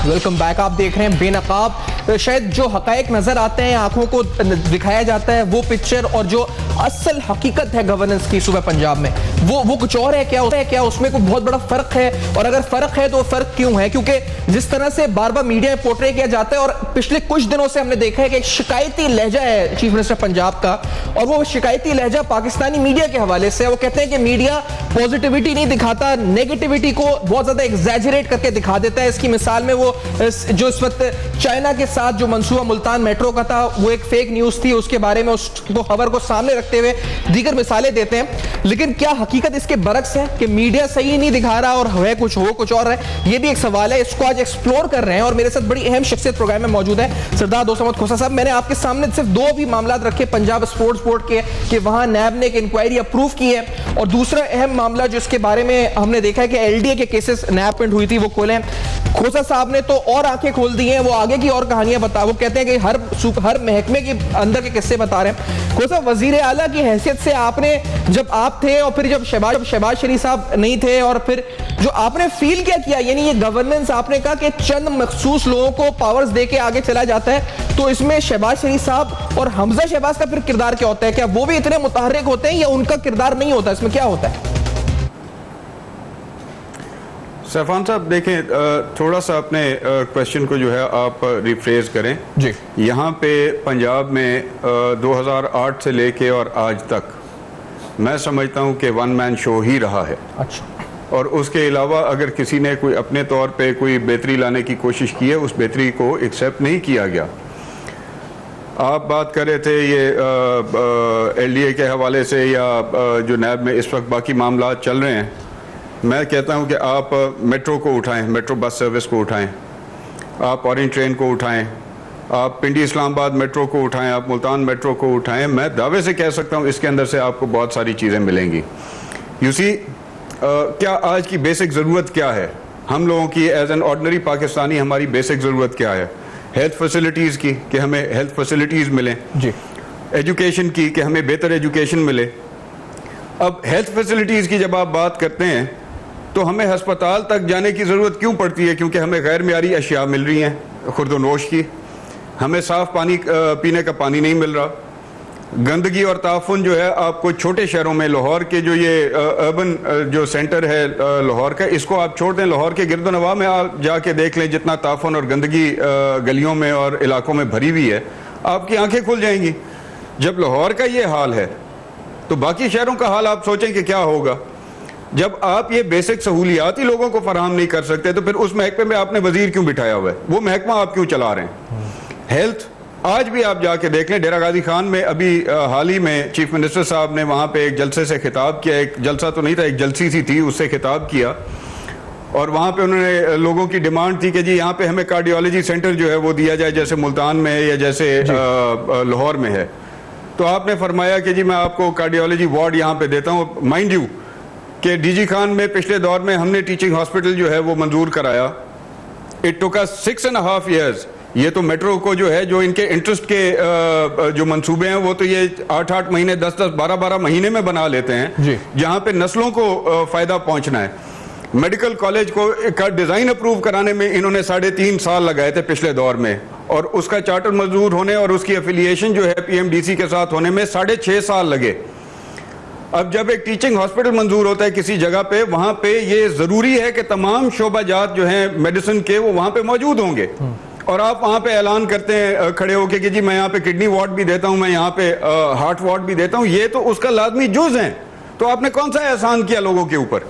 Welcome back. آپ دیکھ رہے ہیں بے نقاب. شاید جو حقائق نظر آتے ہیں آنکھوں کو دکھایا جاتا ہے وہ پکچر اور جو اصل حقیقت ہے گورننس کی صوبہ پنجاب میں وہ کچھ اور ہے. کیا اس میں کوئی بہت بڑا فرق ہے؟ اور اگر فرق ہے تو وہ فرق کیوں ہے؟ کیونکہ جس طرح سے بار بار میڈیا میں پورٹری کیا جاتا ہے اور پچھلے کچھ دنوں سے ہم نے دیکھا ہے کہ ایک شکایتی لہجہ ہے چیف منسٹر پنجاب کا, اور وہ شکایتی لہجہ پاکستانی میڈیا کے حوالے سے. وہ کہتے ہیں کہ میڈیا پازیٹیوٹی نہیں دکھاتا, نیگیٹیوٹی کو بہت زیادہ ایگزیجریٹ کر کے دکھا دیتا ہے. اس کی مثال میں وہ جو اس وقت چائنا کے ساتھ جو منصوبہ ملتان میٹرو کا تھا وہ ایک فیک نیوز تھی, اس کے بارے میں اس خبر کو سامنے رکھتے ہوئے دیگر مثالیں دیتے ہیں. لیکن کیا حقیقت اس کے برعکس ہے کہ میڈیا صحیح نہیں دکھا رہا اور ہے کچھ اور ہے؟ یہ بھی ایک سوال ہے. اس کو آج ایکسپلور کر رہے ہیں اور میرے ساتھ بڑی اہم شخصیت پروگرام میں موجود ہے سردار دوست احمد کھوسا صاحب. میں نے آپ کے سامنے صرف دو بھی معاملات رکھے پنجاب اسپورٹس بورڈ کے کہ وہاں نیب نے ایک انکوائری اپروو کی ہے, اور دوسرا اہم معاملہ جو اس کے بارے میں ہم نے دیکھا ہے کہ ایل ڈی اے کے کیسز نیب پنٹ ہوئی تھی وہ کھولے ہیں. کھوسا صاحب نے تو اور آنکھیں کھول دی ہیں, وہ آگے کی اور کہانیاں بتا, وہ کہتے ہیں کہ ہر محکمے کے اندر کے قصے بتا رہے ہیں. کھوسا وزیر اعلیٰ کی حیثیت سے آپ نے جب آپ تھے اور پھر جب شہباز شریف صاحب نہیں تھے اور پھر جو آپ نے فیل کیا یعنی یہ گورننس آپ نے کہا کہ چند مخصوص لوگوں کو پاورز دے کے آگے چلا جاتا ہے, تو اس میں شہباز شریف صاحب اور حمزہ شہباز کا پھر کردار کیا ہوتا ہے؟ کیا وہ بھی اتنے متحرک ہوتے ہیں یا ان کا کردار نہیں ہوتا؟ اس میں کیا ہوتا ہے؟ سیفان صاحب دیکھیں, تھوڑا سا اپنے کوشچن کو جو ہے آپ ریفریز کریں. جی, یہاں پہ پنجاب میں 2008 سے لے کے اور آج تک میں سمجھتا ہوں کہ ون مین شو ہی رہا ہے. اچھا, اور اس کے علاوہ اگر کسی نے کوئی اپنے طور پہ کوئی بہتری لانے کی کوشش کی ہے اس بہتری کو ایکسیپٹ نہیں کیا گیا. آپ بات کر رہے تھے یہ ایل ڈی اے کے حوالے سے یا جو نیب میں اس وقت باقی معاملات چل رہے ہیں, میں کہتا ہوں کہ آپ میٹرو کو اٹھائیں, میٹرو بس سروس کو اٹھائیں, آپ اورینج ٹرین کو اٹھائیں, آپ پنڈی اسلام آباد میٹرو کو اٹھائیں, آپ ملتان میٹرو کو اٹھائیں. میں دعوے سے کہہ سکتا ہوں اس کے اندر سے آپ کو بہت ساری چیزیں ملیں گی. یو سی, کیا آج کی بیسک ضرورت کیا ہے ہم لوگوں کی ایز این آرڈنری پاکستانی؟ ہماری بیسک ضرورت کیا ہے؟ ہیلتھ فیسلٹیز کی کہ ہمیں ہیلتھ فیسلٹیز ملیں. جی, ایجوکیشن کی کہ ہمیں بہتر ایجوکیشن ملے. اب ہیلتھ فیسلٹیز کی جب آپ بات کرتے ہیں تو ہمیں ہسپتال تک جانے کی ضرورت کیوں پڑتی ہے؟ کیونکہ ہمیں غیر معیاری اشیاء مل رہی ہیں خورد و نوش کی, ہمیں صاف پانی پینے کا پانی نہیں مل رہا. گندگی اور تعفن جو ہے آپ کو چھوٹے شہروں میں, لاہور کے جو یہ اربن جو سینٹر ہے لاہور کا, اس کو آپ چھوڑ دیں, لاہور کے گرد و نواح میں آپ جا کے دیکھ لیں جتنا تعفن اور گندگی گلیوں میں اور علاقوں میں بھری ہوئی ہے, آپ کی آنکھیں کھل جائیں گی. جب لاہور کا یہ حال ہے تو باقی شہروں کا حال آپ سوچیں کہ کیا ہوگا. جب آپ یہ بیسک سہولیات ہی لوگوں کو فراہم نہیں کر سکتے تو پھر اس محکمے میں آپ نے وزیر کیوں بٹھایا ہوا ہے؟ وہ محکمہ آپ کیوں چلا رہے ہیں؟ ہیلتھ آج بھی آپ جا کے دیکھ لیں, ڈیرہ غازی خان میں ابھی حال ہی میں چیف منسٹر صاحب نے وہاں پہ ایک جلسے سے خطاب کیا, ایک جلسہ تو نہیں تھا, ایک جلسی سی تھی, اس سے خطاب کیا, اور وہاں پہ انہوں نے لوگوں کی ڈیمانڈ تھی کہ جی یہاں پہ ہمیں کارڈیولوجی سینٹر جو ہے وہ دیا جائے جیسے ملتان میں ہے یا جیسے لاہور میں ہے. تو آپ نے فرمایا کہ جی میں آپ کو کارڈیولوجی وارڈ یہاں پہ دیتا ہوں. مائنڈ یو کہ ڈی جی خان میں پچھلے دور میں ہم نے ٹیچنگ ہاسپٹل جو ہے وہ منظور کرایا. It took us 6.5 years. یہ تو میٹرو کو جو ہے جو ان کے انٹرسٹ کے جو منصوبے ہیں وہ تو یہ 8 مہینے 10 12 مہینے میں بنا لیتے ہیں, جہاں پہ نسلوں کو فائدہ پہنچنا ہے. میڈیکل کالج کو کا ڈیزائن اپروو کرانے میں انہوں نے 3.5 سال لگائے تھے پچھلے دور میں, اور اس کا چارٹر منظور ہونے اور اس کی افیلیشن جو ہے پی ایم ڈی سی کے ساتھ ہونے میں 6.5 سال لگے. اب جب ایک ٹیچنگ ہاسپٹل منظور ہوتا ہے کسی جگہ پہ, وہاں پہ یہ ضروری ہے کہ تمام شعبہ جات جو ہیں میڈیسن کے وہ وہاں پہ موجود ہوں گے, اور آپ وہاں پہ اعلان کرتے ہیں کھڑے ہو کے کہ جی میں یہاں پہ کڈنی وارڈ بھی دیتا ہوں, میں یہاں پہ ہارٹ وارڈ بھی دیتا ہوں. یہ تو اس کا لازمی جز ہیں. تو آپ نے کون سا احسان کیا لوگوں کے اوپر؟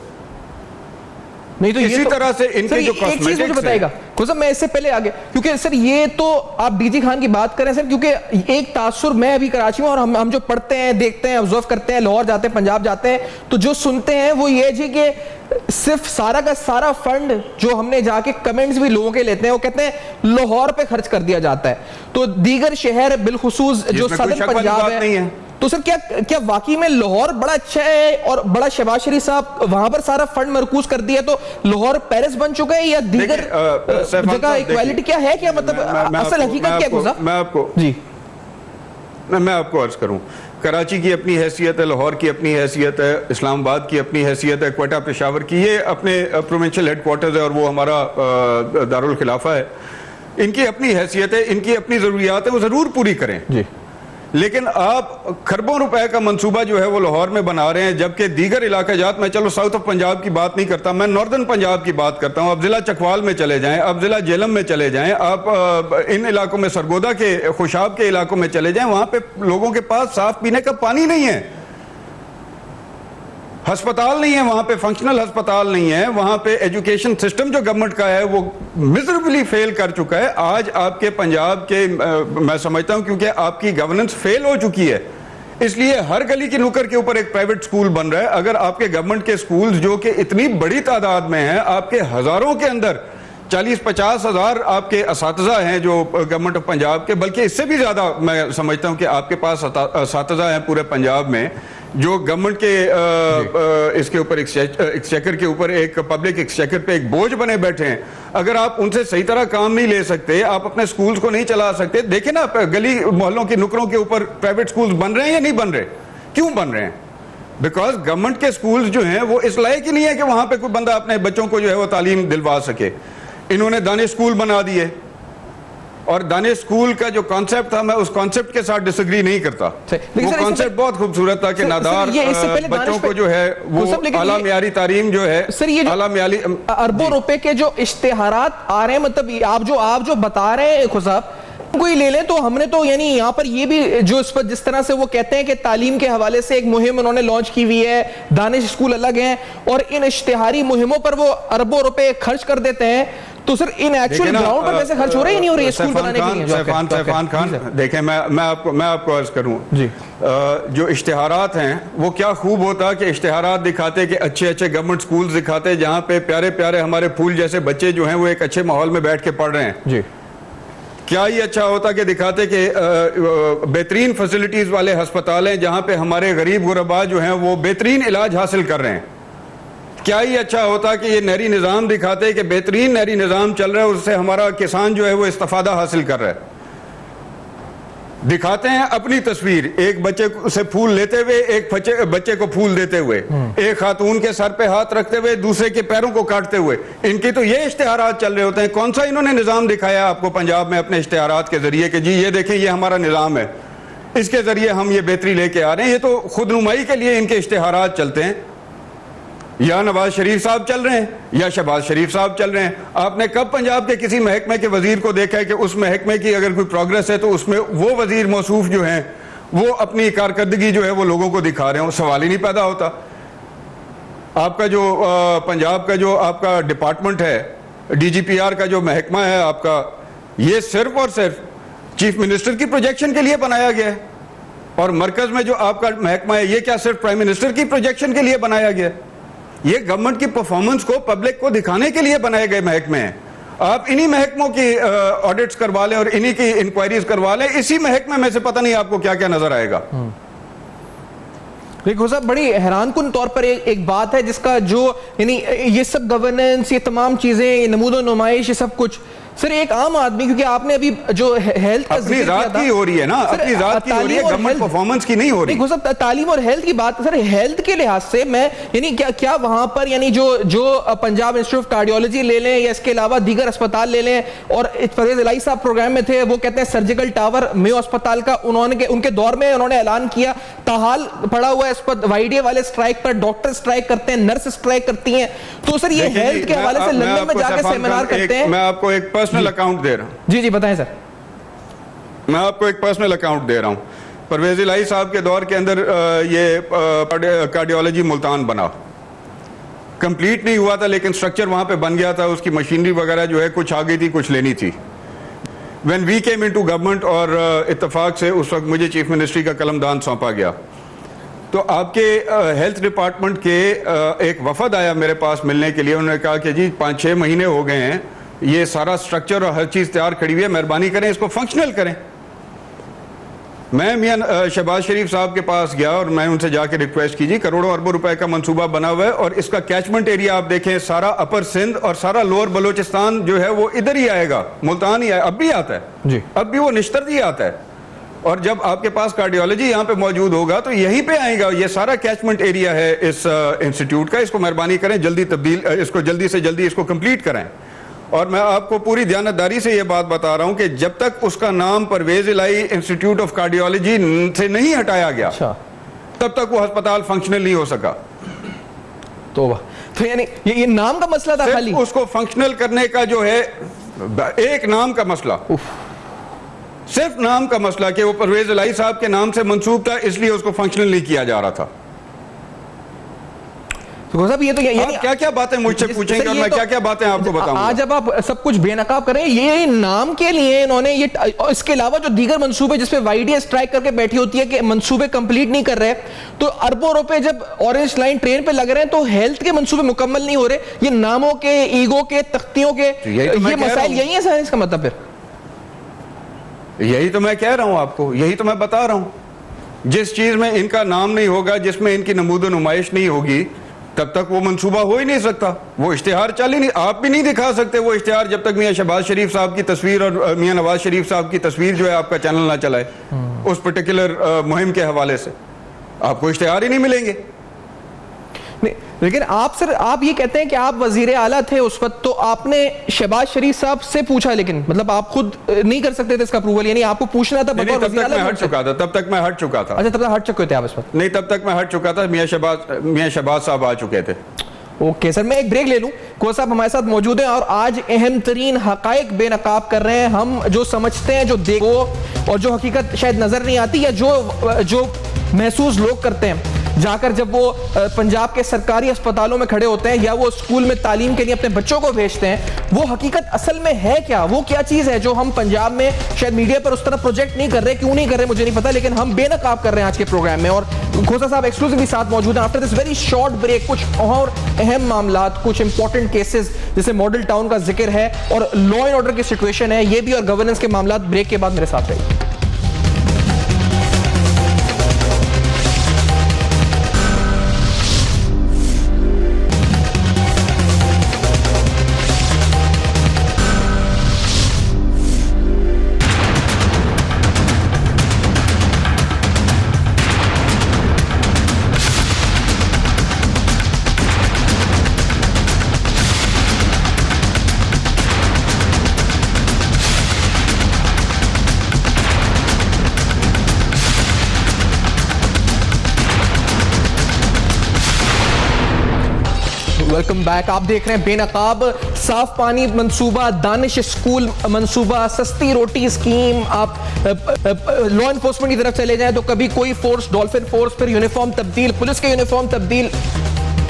نہیں تو اسی طرح سے ان کے جو ایک چیز مجھے بتائے گا صاحب، میں اس سے پہلے آگے، کیونکہ سر یہ تو آپ ڈی جی خان کی بات کریں سر، کیونکہ ایک تاثر میں ابھی کراچی میں، اور ہم جو پڑھتے ہیں، دیکھتے ہیں، آبزرو کرتے ہیں، لاہور جاتے ہیں، پنجاب جاتے ہیں، تو جو سنتے ہیں وہ یہ جی کہ صرف سارا کا سارا فنڈ جو ہم نے جا کے کمنٹس بھی لوگوں کے لیتے ہیں، وہ کہتے ہیں لاہور پہ خرچ کر دیا جاتا ہے، تو دیگر شہر بالخصوص جو صدر پنجاب ہے، تو سر کیا واقعی میں لاہور بڑا اچھا ہے اور بڑا شہباز شریف صاحب وہاں پر سارا فنڈ مرکوز کر دیا تو لاہور پیرس بن چکا ہے، یا دیگر جگہ ایکویلٹی کیا ہے، کیا مطلب اصل حقیقت کیا گزا؟ میں آپ کو عرض کروں، کراچی کی اپنی حیثیت ہے، لاہور کی اپنی حیثیت ہے، اسلام آباد کی اپنی حیثیت ہے، کوئٹہ پشاور کی، یہ اپنے پروونشل ہیڈ کوارٹرز ہے اور وہ ہمارا دارالخلافہ ہے، ان کی اپنی حیثیت ہے، ان کی اپنی ضروریات ہے، وہ ضرور پوری کریں، لیکن آپ کھربوں روپے کا منصوبہ جو ہے وہ لاہور میں بنا رہے ہیں، جبکہ دیگر علاقہ جات میں، چلو ساؤتھ آف پنجاب کی بات نہیں کرتا، میں ناردرن پنجاب کی بات کرتا ہوں، اب ضلع چکوال میں چلے جائیں، اب ضلع جہلم میں چلے جائیں، آپ ان علاقوں میں سرگودا کے، خوشاب کے علاقوں میں چلے جائیں، وہاں پہ لوگوں کے پاس صاف پینے کا پانی نہیں ہے، ہسپتال نہیں ہے وہاں پہ، فنکشنل ہسپتال نہیں ہے وہاں پہ، ایجوکیشن سسٹم جو گورنمنٹ کا ہے وہ میزربلی فیل کر چکا ہے۔ آج آپ کے پنجاب کے، میں سمجھتا ہوں کیونکہ آپ کی گورننس فیل ہو چکی ہے، اس لیے ہر گلی کی نکر کے اوپر ایک پرائیویٹ سکول بن رہا ہے۔ اگر آپ کے گورنمنٹ کے سکولز جو کہ اتنی بڑی تعداد میں ہیں، آپ کے ہزاروں کے اندر 40-50 ہزار آپ کے اساتذہ ہیں جو گورنمنٹ آف پنجاب کے، بلکہ اس سے بھی زیادہ میں سمجھتا ہوں کہ آپ کے پاس اساتذہ ہیں پورے پنجاب میں جو گورنمنٹ کے اس کے اوپر ایکسچیکر کے اوپر، ایک پبلک ایکسچیکر پہ ایک بوجھ بنے بیٹھے ہیں۔ اگر آپ ان سے صحیح طرح کام نہیں لے سکتے، آپ اپنے سکولز کو نہیں چلا سکتے، دیکھیں نا گلی محلوں کی نکروں کے اوپر پرائیویٹ سکولز بن رہے ہیں یا نہیں بن رہے؟ کیوں بن رہے ہیں؟ بیکاز گورنمنٹ کے سکولز جو ہیں وہ اس لائق ہی نہیں ہے کہ وہاں پہ کوئی بندہ اپنے بچوں کو جو ہے وہ تعلیم دلوا سکے۔ انہوں نے دانش سکول بنا دیے، اور دانش سکول کا جو کانسیپٹ تھا، میں اس کانسیپٹ کے ساتھ ڈس ایگری نہیں کرتا، وہ کانسیپٹ بہت خوبصورت تھا کہ نادار بچوں کو جو ہے وہ اعلیٰ معیاری تعلیم جو ہے، اعلیٰ معیاری اربوں روپے کے جو اشتہارات آ رہے ہیں، مطلب آپ جو بتا رہے ہیں خصاب کوئی لے لیں، تو ہم نے تو یعنی یہاں پر یہ بھی جو اس پر جس طرح سے وہ کہتے ہیں کہ تعلیم کے حوالے سے ایک مہم انہوں نے لانچ کی ہوئی ہے، دانش اسکول الگ ہیں، اور ان اشتہاری مہموں پر وہ اربوں روپے خرچ کر دیتے ہیں، تو سر ان ایکچوئل گراؤنڈ پر پیسے خرچ ہو رہے ہیں نہیں ہو رہے اسکول بنانے کے لیے؟ سیفان خان دیکھیں، میں آپ کو عرض کروں، جو اشتہارات ہیں وہ کیا خوب ہوتا کہ اشتہارات دکھاتے کہ اچھے گورنمنٹ سکولز دکھاتے جہاں پہ پیارے پیارے ہمارے پھول جیسے بچے جو ہیں وہ ایک اچھے ماحول میں بیٹھ کے پڑھ رہے ہیں۔ کیا یہ اچھا ہوتا کہ دکھاتے کہ بہترین فیسلٹیز والے ہسپتال ہیں جہاں پہ ہمارے غریب غربا جو ہیں وہ بہترین علاج حاصل کر رہے ہیں؟ کیا یہ اچھا ہوتا کہ یہ نہری نظام دکھاتے کہ بہترین نہری نظام چل رہا ہے، اس سے ہمارا کسان جو ہے وہ استفادہ حاصل کر رہا ہے؟ دکھاتے ہیں اپنی تصویر، ایک بچے سے پھول لیتے ہوئے، ایک بچے کو پھول دیتے ہوئے، ایک خاتون کے سر پہ ہاتھ رکھتے ہوئے، دوسرے کے پیروں کو کاٹتے ہوئے، ان کی تو یہ اشتہارات چل رہے ہوتے ہیں۔ کون سا انہوں نے نظام دکھایا آپ کو پنجاب میں اپنے اشتہارات کے ذریعے کہ جی یہ دیکھیں یہ ہمارا نظام ہے، اس کے ذریعے ہم یہ بہتری لے کے آ رہے ہیں؟ یہ تو خود نمائی کے لیے ان کے اشتہارات چلتے ہیں۔ یا نواز شریف صاحب چل رہے ہیں یا شہباز شریف صاحب چل رہے ہیں۔ آپ نے کب پنجاب کے کسی محکمے کے وزیر کو دیکھا ہے کہ اس محکمے کی اگر کوئی پروگرس ہے تو اس میں وہ وزیر موصوف جو ہیں وہ اپنی کارکردگی جو ہے وہ لوگوں کو دکھا رہے ہوں؟ سوال ہی نہیں پیدا ہوتا۔ آپ کا جو پنجاب کا جو آپ کا ڈپارٹمنٹ ہے، ڈی جی پی آر کا جو محکمہ ہے آپ کا، یہ صرف اور صرف چیف منسٹر کی پروجیکشن کے لیے بنایا گیا ہے، اور مرکز میں جو آپ کا محکمہ ہے یہ کیا صرف پرائم منسٹر کی پروجیکشن کے لیے بنایا گیا ہے؟ یہ گورنمنٹ کی پرفارمنس کو پبلک کو دکھانے کے لیے بنائے گئے محکمے ہیں۔ آپ انہی محکموں کی آڈٹس کروا لیں اور انہی کی انکوائریز کروا لیں، اسی محکمے میں سے پتہ نہیں آپ کو کیا کیا نظر آئے گا۔ لیکن صاحب بڑی حیران کن طور پر ایک بات ہے جس کا جو یعنی یہ سب گورننس، یہ تمام چیزیں، نمود و نمائش، یہ سب کچھ سر ایک عام آدمی، کیونکہ آپ نے ابھی جو ہیلتھ کا اپنی ذات کی ہو رہی ہے نا، اپنی ذات کی ہو رہی ہے، گورنمنٹ پرفارمنس کی نہیں ہو رہی۔ صاحب تعلیم اور ہیلتھ کی بات، سر ہیلتھ کے لحاظ سے میں یعنی کیا وہاں پر یعنی جو پنجاب انسٹیٹیوٹ آف کارڈیولوجی لے لیں یا اس کے علاوہ دیگر اسپتال لے لیں، اور پرویز الہی صاحب پروگرام میں تھے، وہ کہتے ہیں سرجیکل ٹاور میو اسپتال کا ان کے دور میں انہوں نے اعلان کیا، تاحال پڑا ہوا ہے اس پر، وائی ڈی اے والے اسٹرائک پر، ڈاکٹر اسٹرائک کرتے ہیں، نرس اسٹرائک کرتی ہیں، تو سر یہ ہیلتھ کے حوالے سے لندن میں جا کے سیمینار کرتے ہیں۔ میں آپ کو ایک پرسنل اکاؤنٹ دے رہا ہوں۔ جی بتائیں سر۔ میں آپ کو ایک پرسنل اکاؤنٹ دے رہا ہوں۔ پرویز الہی صاحب کے دور کے اندر یہ کارڈیولوجی ملتان بنا, کمپلیٹ نہیں ہوا تھا لیکن سٹرکچر وہاں پہ بن گیا تھا, اس کی مشینری وغیرہ جو ہے کچھ آ گئی تھی, کچھ لینی تھی. When we came into government, اور اتفاق سے اس وقت مجھے چیف منسٹری کا قلمدان سونپا گیا, تو آپ کے ہیلتھ ڈپارٹمنٹ کے ایک وفد آیا میرے پاس ملنے کے لیے. انہوں نے کہا کہ جی 5-6 مہینے ہو گئے ہیں, یہ سارا سٹرکچر اور ہر چیز تیار کھڑی ہوئی ہے, مہربانی کریں اس کو فنکشنل کریں. میں میاں شہباز شریف صاحب کے پاس گیا اور میں ان سے جا کے ریکویسٹ کی, جی کروڑوں اربوں روپے کا منصوبہ بنا ہوا ہے اور اس کا کیچمنٹ ایریا آپ دیکھیں, سارا اپر سندھ اور سارا لوور بلوچستان جو ہے وہ ادھر ہی آئے گا, ملتان ہی آئے, اب بھی آتا ہے جی, اب بھی وہ نشتر ہی آتا ہے, اور جب آپ کے پاس کارڈیولوجی یہاں پہ موجود ہوگا تو یہیں پہ آئے گا. یہ سارا کیچمنٹ ایریا ہے اس انسٹیٹیوٹ کا, اس کو مہربانی کریں جلدی اس کو جلدی سے جلدی اس کو کمپلیٹ کریں. اور میں آپ کو پوری دیانتداری سے یہ بات بتا رہا ہوں کہ جب تک اس کا نام پرویز الہی انسٹیٹیوٹ آف کارڈیولوجی سے نہیں ہٹایا گیا تب تک وہ ہسپتال فنکشنل نہیں ہو سکا. تو یعنی یہ نام کا مسئلہ تھا, خالی اس کو فنکشنل کرنے کا جو ہے ایک نام کا مسئلہ, صرف نام کا مسئلہ کہ وہ پرویز الہی صاحب کے نام سے منسوب تھا, اس لیے اس کو فنکشنل نہیں کیا جا رہا تھا. یہ تو کیا کیا باتیں مجھ سے پوچھیں گے اور میں کیا کیا باتیں آپ کو بتاؤں گا. آج جب آپ سب کچھ بے نقاب کریں, یہ نام کے لیے انہوں نے یہ, اس کے علاوہ جو دیگر منصوبے جس پہ وائی ڈی اسٹرائک کر کے بیٹھی ہوتی ہے کہ منصوبے کمپلیٹ نہیں کر رہے, تو اربوں روپے جب اورنج لائن ٹرین پہ لگ رہے ہیں تو ہیلتھ کے منصوبے مکمل نہیں ہو رہے. یہ ناموں کے, ایگو کے, تختیوں کے, یہ مسائل یہی ہیں سر, اس کا مطلب پھر یہی تو میں کہہ رہا ہوں آپ کو, یہی تو میں بتا رہا ہوں. جس چیز میں ان کا نام نہیں ہوگا, جس میں ان کی نمود و نمائش نہیں ہوگی, تب تک وہ منصوبہ ہو ہی نہیں سکتا. وہ اشتہار چل ہی نہیں, آپ بھی نہیں دکھا سکتے وہ اشتہار جب تک میاں شہباز شریف صاحب کی تصویر اور میاں نواز شریف صاحب کی تصویر جو ہے آپ کا چینل نہ چلائے. اس پرٹیکولر مہم کے حوالے سے آپ کو اشتہار ہی نہیں ملیں گے. لیکن آپ سر, آپ یہ کہتے ہیں کہ آپ وزیر اعلیٰ تھے اس وقت, تو آپ نے شہباز شریف صاحب سے پوچھا, لیکن مطلب آپ خود نہیں کر سکتے تھے اس کا اپروول, یعنی آپ کو پوچھنا تھا بطور وزیر اعلیٰ. تب تک میں ہٹ چکا تھا. اچھا, تب تک ہٹ چکے تھے آپ اس وقت؟ نہیں, تب تک میں ہٹ چکا تھا, میاں شہباز صاحب آ چکے تھے. اوکے سر, میں ایک بریک لے لوں. کو صاحب ہمارے ساتھ موجود ہیں اور آج اہم ترین حقائق بے نقاب کر رہے ہیں. ہم جو سمجھتے ہیں, جو دیکھو اور جو حقیقت شاید نظر نہیں آتی, یا جو محسوس لوگ کرتے ہیں جا کر جب وہ پنجاب کے سرکاری اسپتالوں میں کھڑے ہوتے ہیں یا وہ اسکول میں تعلیم کے لیے اپنے بچوں کو بھیجتے ہیں, وہ حقیقت اصل میں ہے کیا, وہ کیا چیز ہے جو ہم پنجاب میں شاید میڈیا پر اس طرح پروجیکٹ نہیں کر رہے. کیوں نہیں کر رہے مجھے نہیں پتا, لیکن ہم بے نقاب کر رہے ہیں آج کے پروگرام میں. اور کھوسا صاحب ایکسکلوسیولی ساتھ موجود ہیں. After this very short break کچھ اور اہم معاملات, کچھ امپورٹنٹ کیسز جیسے ماڈل ٹاؤن کا ذکر ہے اور لا اینڈ آرڈر کی سچویشن ہے, یہ بھی, اور گورننس کے معاملات. بریک کے بعد میرے ساتھ رہیے. Welcome back. آپ دیکھ رہے ہیں بے نقاب. صاف پانی منصوبہ, دانش اسکول منصوبہ, سستی روٹی اسکیم. آپ لا انفورسمنٹ کی طرف چلے جائیں تو کبھی کوئی فورس, ڈولفن فورس, پھر یونیفارم تبدیل, پولیس کے یونیفارم تبدیل,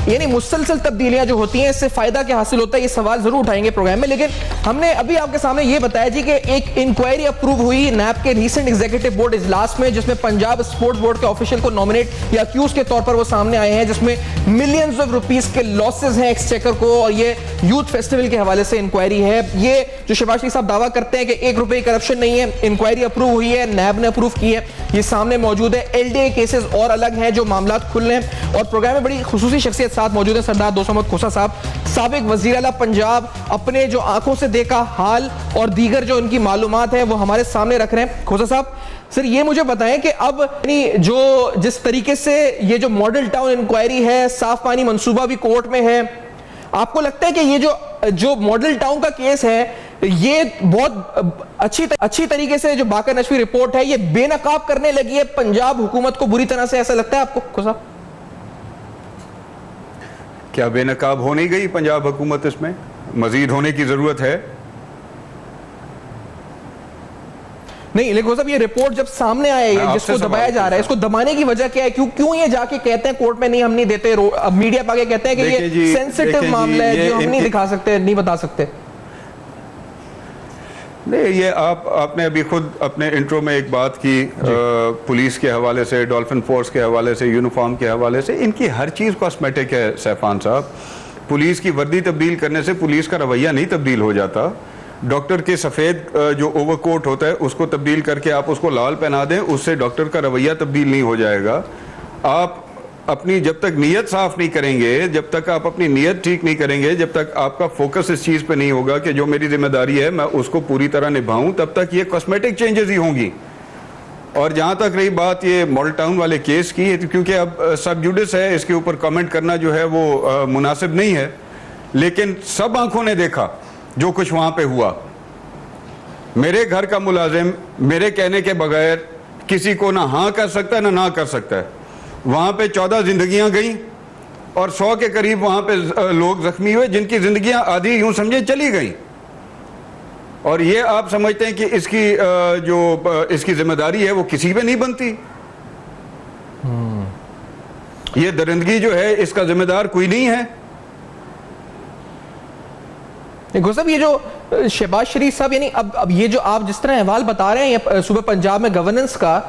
یعنی مسلسل تبدیلیاں جو ہوتی ہیں, اس سے فائدہ کیا حاصل ہوتا ہے, یہ سوال ضرور اٹھائیں گے پروگرام میں. لیکن ہم نے ابھی آپ کے سامنے یہ بتایا جی کہ ایک انکوائری اپروو ہوئی نیب کے ریسنٹ ایگزیکٹو بورڈ اجلاس میں, جس میں پنجاب اسپورٹس بورڈ کے آفیشل کو نامنیٹ یا اکیوز کے طور پر وہ سامنے آئے ہیں, جس میں ملینز آف روپیز کے لاسز ہیں ایکسچیکر کو, اور یہ یوتھ فیسٹیول کے حوالے سے انکوائری ہے. یہ جو شہباز شریف صاحب دعویٰ کرتے ہیں کہ 1 روپے کی کرپشن نہیں ہے, انکوائری اپروو ہوئی ہے, نیب نے اپروو کی ہے, یہ سامنے موجود ہے. ایل ڈی اے کیسز اور الگ ہیں جو معاملات کھل رہے ہیں. اور پروگرام میں بڑی خصوصی شخصیت ساتھ موجود ہے, سردار دوست محمد کھوسا صاحب, سابق وزیر اعلیٰ پنجاب. اپنے جو آنکھوں سے دیکھا حال اور دیگر جو ان کی معلومات ہیں وہ ہمارے سامنے رکھ رہے ہیں. کھوسا صاحب, سر یہ مجھے بتائیں کہ اب جس طریقے سے یہ جو ماڈل ٹاؤن انکوائری ہے, صاف پانی منصوبہ بھی کورٹ میں ہے, آپ کو لگتا ہے کہ یہ جو ماڈل ٹاؤن کا کیس ہے, یہ بہت اچھی طریقے سے جو باقر نشوی رپورٹ ہے, یہ بے نقاب کرنے لگی ہے پنجاب حکومت کو بری طرح سے, ایسا لگتا ہے آپ کو کھوسا؟ کیا بے نقاب ہو نہیں گئی پنجاب حکومت؟ اس میں مزید ہونے کی ضرورت ہے. نہیں لیکن صاحب یہ رپورٹ جب سامنے آئے جس کو دبایا جا رہا ہے اس کو دبانے کی وجہ کیا ہے؟ کیوں یہ جا کے کہتے ہیں کورٹ میں نہیں ہم نہیں دیتے, میڈیا پہ آگے کہتے ہیں کہ یہ سینسیٹیو معاملہ ہے جو ہم نہیں دکھا سکتے, نہیں بتا سکتے؟ نہیں, یہ آپ نے ابھی خود اپنے انٹرو میں ایک بات کی پولیس کے حوالے سے, ڈولفن فورس کے حوالے سے, یونیفارم کے حوالے سے, ان کی ہر چیز کاسمیٹک ہے سیفان صاحب. پولیس کی وردی تبدیل کرنے سے پولیس کا رویہ نہیں تبدیل ہو جاتا. ڈاکٹر کے سفید جو اوور کوٹ ہوتا ہے اس کو تبدیل کر کے آپ اس کو لال پہنا دیں, اس سے ڈاکٹر کا رویہ تبدیل نہیں ہو جائے گا. آپ اپنی جب تک نیت صاف نہیں کریں گے, جب تک آپ اپنی نیت ٹھیک نہیں کریں گے, جب تک آپ کا فوکس اس چیز پہ نہیں ہوگا کہ جو میری ذمہ داری ہے میں اس کو پوری طرح نبھاؤں, تب تک یہ کاسمیٹک چینجز ہی ہوں گی. اور جہاں تک رہی بات یہ ماڈل ٹاؤن والے کیس کی, کیونکہ اب سب جوڈس ہے, اس کے اوپر کامنٹ کرنا جو ہے وہ مناسب نہیں ہے, لیکن سب آنکھوں نے دیکھا جو کچھ وہاں پہ ہوا. میرے گھر کا ملازم میرے کہنے کے بغیر کسی کو نہ ہاں کر سکتا ہے نہ کر سکتا ہے. وہاں پہ 14 زندگیاں گئیں اور 100 کے قریب وہاں پہ لوگ زخمی ہوئے, جن کی زندگیاں آدھی یوں سمجھے چلی گئیں. اور یہ آپ سمجھتے ہیں کہ اس کی ذمہ داری ہے وہ کسی پہ نہیں بنتی؟ یہ درندگی جو ہے اس کا ذمہ دار کوئی نہیں ہے. صاحب یہ جو شہباز شریف صاحب, یعنی اب یہ جو آپ جس طرح احوال بتا رہے ہیں صوبہ پنجاب میں گورننس کا,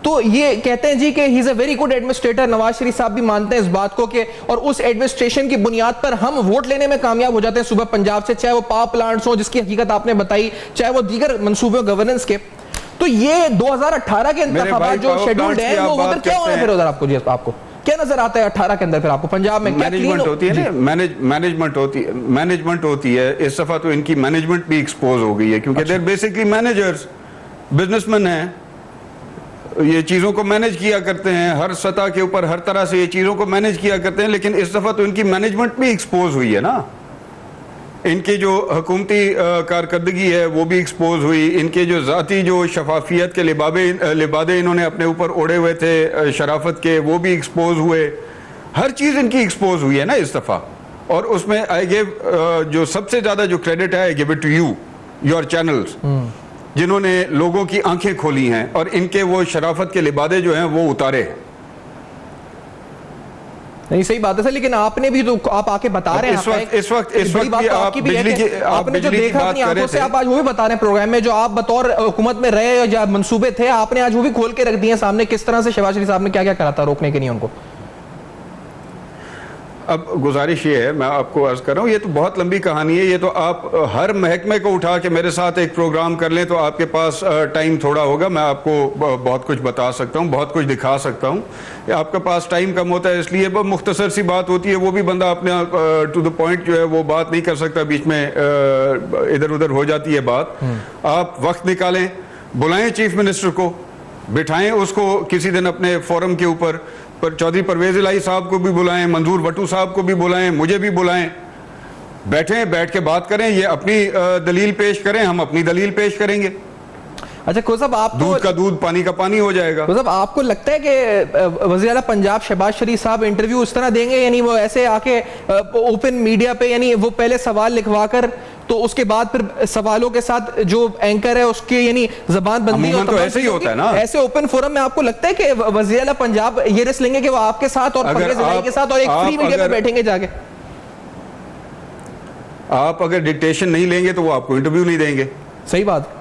تو یہ کہتے ہیں جی کہ ہی از a very good administrator. Nawaz Sharif صاحب بھی مانتے ہیں اس بات کو کہ, اور اس ایڈمنسٹریشن کی بنیاد پر ہم ووٹ لینے میں کامیاب ہو جاتے ہیں صوبہ پنجاب سے, چاہے وہ پاور پلانٹس ہوں جس کی حقیقت آپ نے بتائی, چاہے وہ دیگر منصوبے گورننس کے. تو یہ 2018 کے انتخابات جو شیڈولڈ ہیں وہ ادھر کیا ہونا پھر ادھر آپ کو, جی آپ کو کیا نظر آتا ہے 18 کے اندر پھر آپ کو پنجاب میں؟ مینجمنٹ ہوتی ہے نا, مینجمنٹ ہوتی ہے. اس دفعہ تو ان کی مینجمنٹ بھی ایکسپوز ہو گئی ہے, کیونکہ دیر بیسکلی مینیجرز, بزنس مین ہیں, یہ چیزوں کو مینیج کیا کرتے ہیں ہر سطح کے اوپر, ہر طرح سے یہ چیزوں کو مینیج کیا کرتے ہیں. لیکن اس دفعہ تو ان کی مینجمنٹ بھی ایکسپوز ہوئی ہے نا, ان کی جو حکومتی کارکردگی ہے وہ بھی ایکسپوز ہوئی, ان کے جو ذاتی جو شفافیت کے لبادے انہوں نے اپنے اوپر اوڑے ہوئے تھے شرافت کے, وہ بھی ایکسپوز ہوئے. ہر چیز ان کی ایکسپوز ہوئی ہے نا اس دفعہ. اور اس میں آئی گیو جو سب سے زیادہ جو کریڈٹ ہے, I gave it to you, your channels, جنہوں نے لوگوں کی آنکھیں کھولی ہیں اور ان کے وہ شرافت کے لبادے جو ہیں وہ اتارے. نہیں صحیح بات ہے سر, لیکن آپ نے بھی تو آپ آ کے بتا رہے ہیں اس وقت بھی آپ نے جو دیکھا اپنی آنکھوں سے, آپ آج وہ بھی بتا رہے ہیں پروگرام میں, جو آپ بطور حکومت میں رہے یا منصوبے تھے, آپ نے آج وہ بھی کھول کے رکھ دیے سامنے, کس طرح سے شہباز شریف صاحب نے کیا کیا کرا تھا روکنے کے لیے ان کو. اب گزارش یہ ہے, میں آپ کو عرض کر رہا ہوں, یہ تو بہت لمبی کہانی ہے. یہ تو آپ ہر محکمے کو اٹھا کے میرے ساتھ ایک پروگرام کر لیں تو آپ کے پاس ٹائم تھوڑا ہوگا. میں آپ کو بہت کچھ بتا سکتا ہوں, بہت کچھ دکھا سکتا ہوں. آپ کے پاس ٹائم کم ہوتا ہے, اس لیے بہت مختصر سی بات ہوتی ہے, وہ بھی بندہ اپنے ٹو دا پوائنٹ جو ہے وہ بات نہیں کر سکتا, بیچ میں ادھر ادھر ہو جاتی ہے بات. آپ وقت نکالیں, بلائیں چیف منسٹر کو, بٹھائیں اس کو کسی دن اپنے فورم کے اوپر, پر چودھری پرویز الہی صاحب کو بھی بلائیں, منظور وٹو صاحب کو بھی بلائیں, مجھے بھی بلائیں, بیٹھیں, بیٹھ کے بات کریں, یہ اپنی دلیل پیش کریں, ہم اپنی دلیل پیش کریں گے. اچھا کو صاحب, آپ دودھ کا دودھ پانی کا پانی ہو جائے گا. کو صاحب آپ کو لگتا ہے کہ وزیر اعلیٰ پنجاب شہباز شریف صاحب انٹرویو اس طرح دیں گے, یعنی وہ ایسے آ کے اوپن میڈیا پہ, یعنی وہ پہلے سوال لکھوا کر تو اس کے بعد پھر سوالوں کے ساتھ جو اینکر ہے اس کی یعنی زبان بندی تو ایسے ہی ہوتا ہے نا, ایسے اوپن فورم میں آپ کو لگتا ہے کہ وزیر اعلیٰ پنجاب یہ رسک لیں گے کہ وہ آپ کے ساتھ اور پرویز الہی کے ساتھ اور ایک فری میڈیا پہ بیٹھیں گے جا کے؟ آپ اگر ڈکٹیشن نہیں لیں گے تو وہ آپ کو انٹرویو نہیں دیں گے. صحیح بات.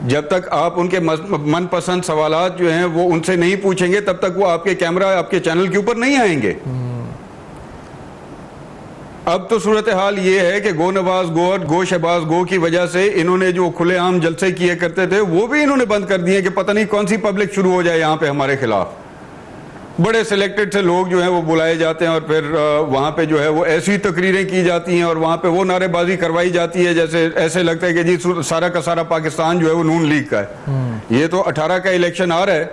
جب تک آپ ان کے من پسند سوالات جو ہیں وہ ان سے نہیں پوچھیں گے تب تک وہ آپ کے کیمرہ آپ کے چینل کے اوپر نہیں آئیں گے. اب تو صورتحال یہ ہے کہ گو نواز گو اور گو شہباز گو کی وجہ سے انہوں نے جو کھلے عام جلسے کیے کرتے تھے وہ بھی انہوں نے بند کر دیے کہ پتہ نہیں کون سی پبلک شروع ہو جائے یہاں پہ ہمارے خلاف. بڑے سلیکٹڈ سے لوگ جو ہیں وہ بلائے جاتے ہیں اور پھر وہاں پہ جو ہے وہ ایسی تقریریں کی جاتی ہیں اور وہاں پہ وہ نعرے بازی کروائی جاتی ہے جیسے ایسے لگتا ہے کہ جی سارا کا سارا پاکستان جو ہے وہ نون لیگ کا ہے. یہ تو 18 کا الیکشن آ رہا ہے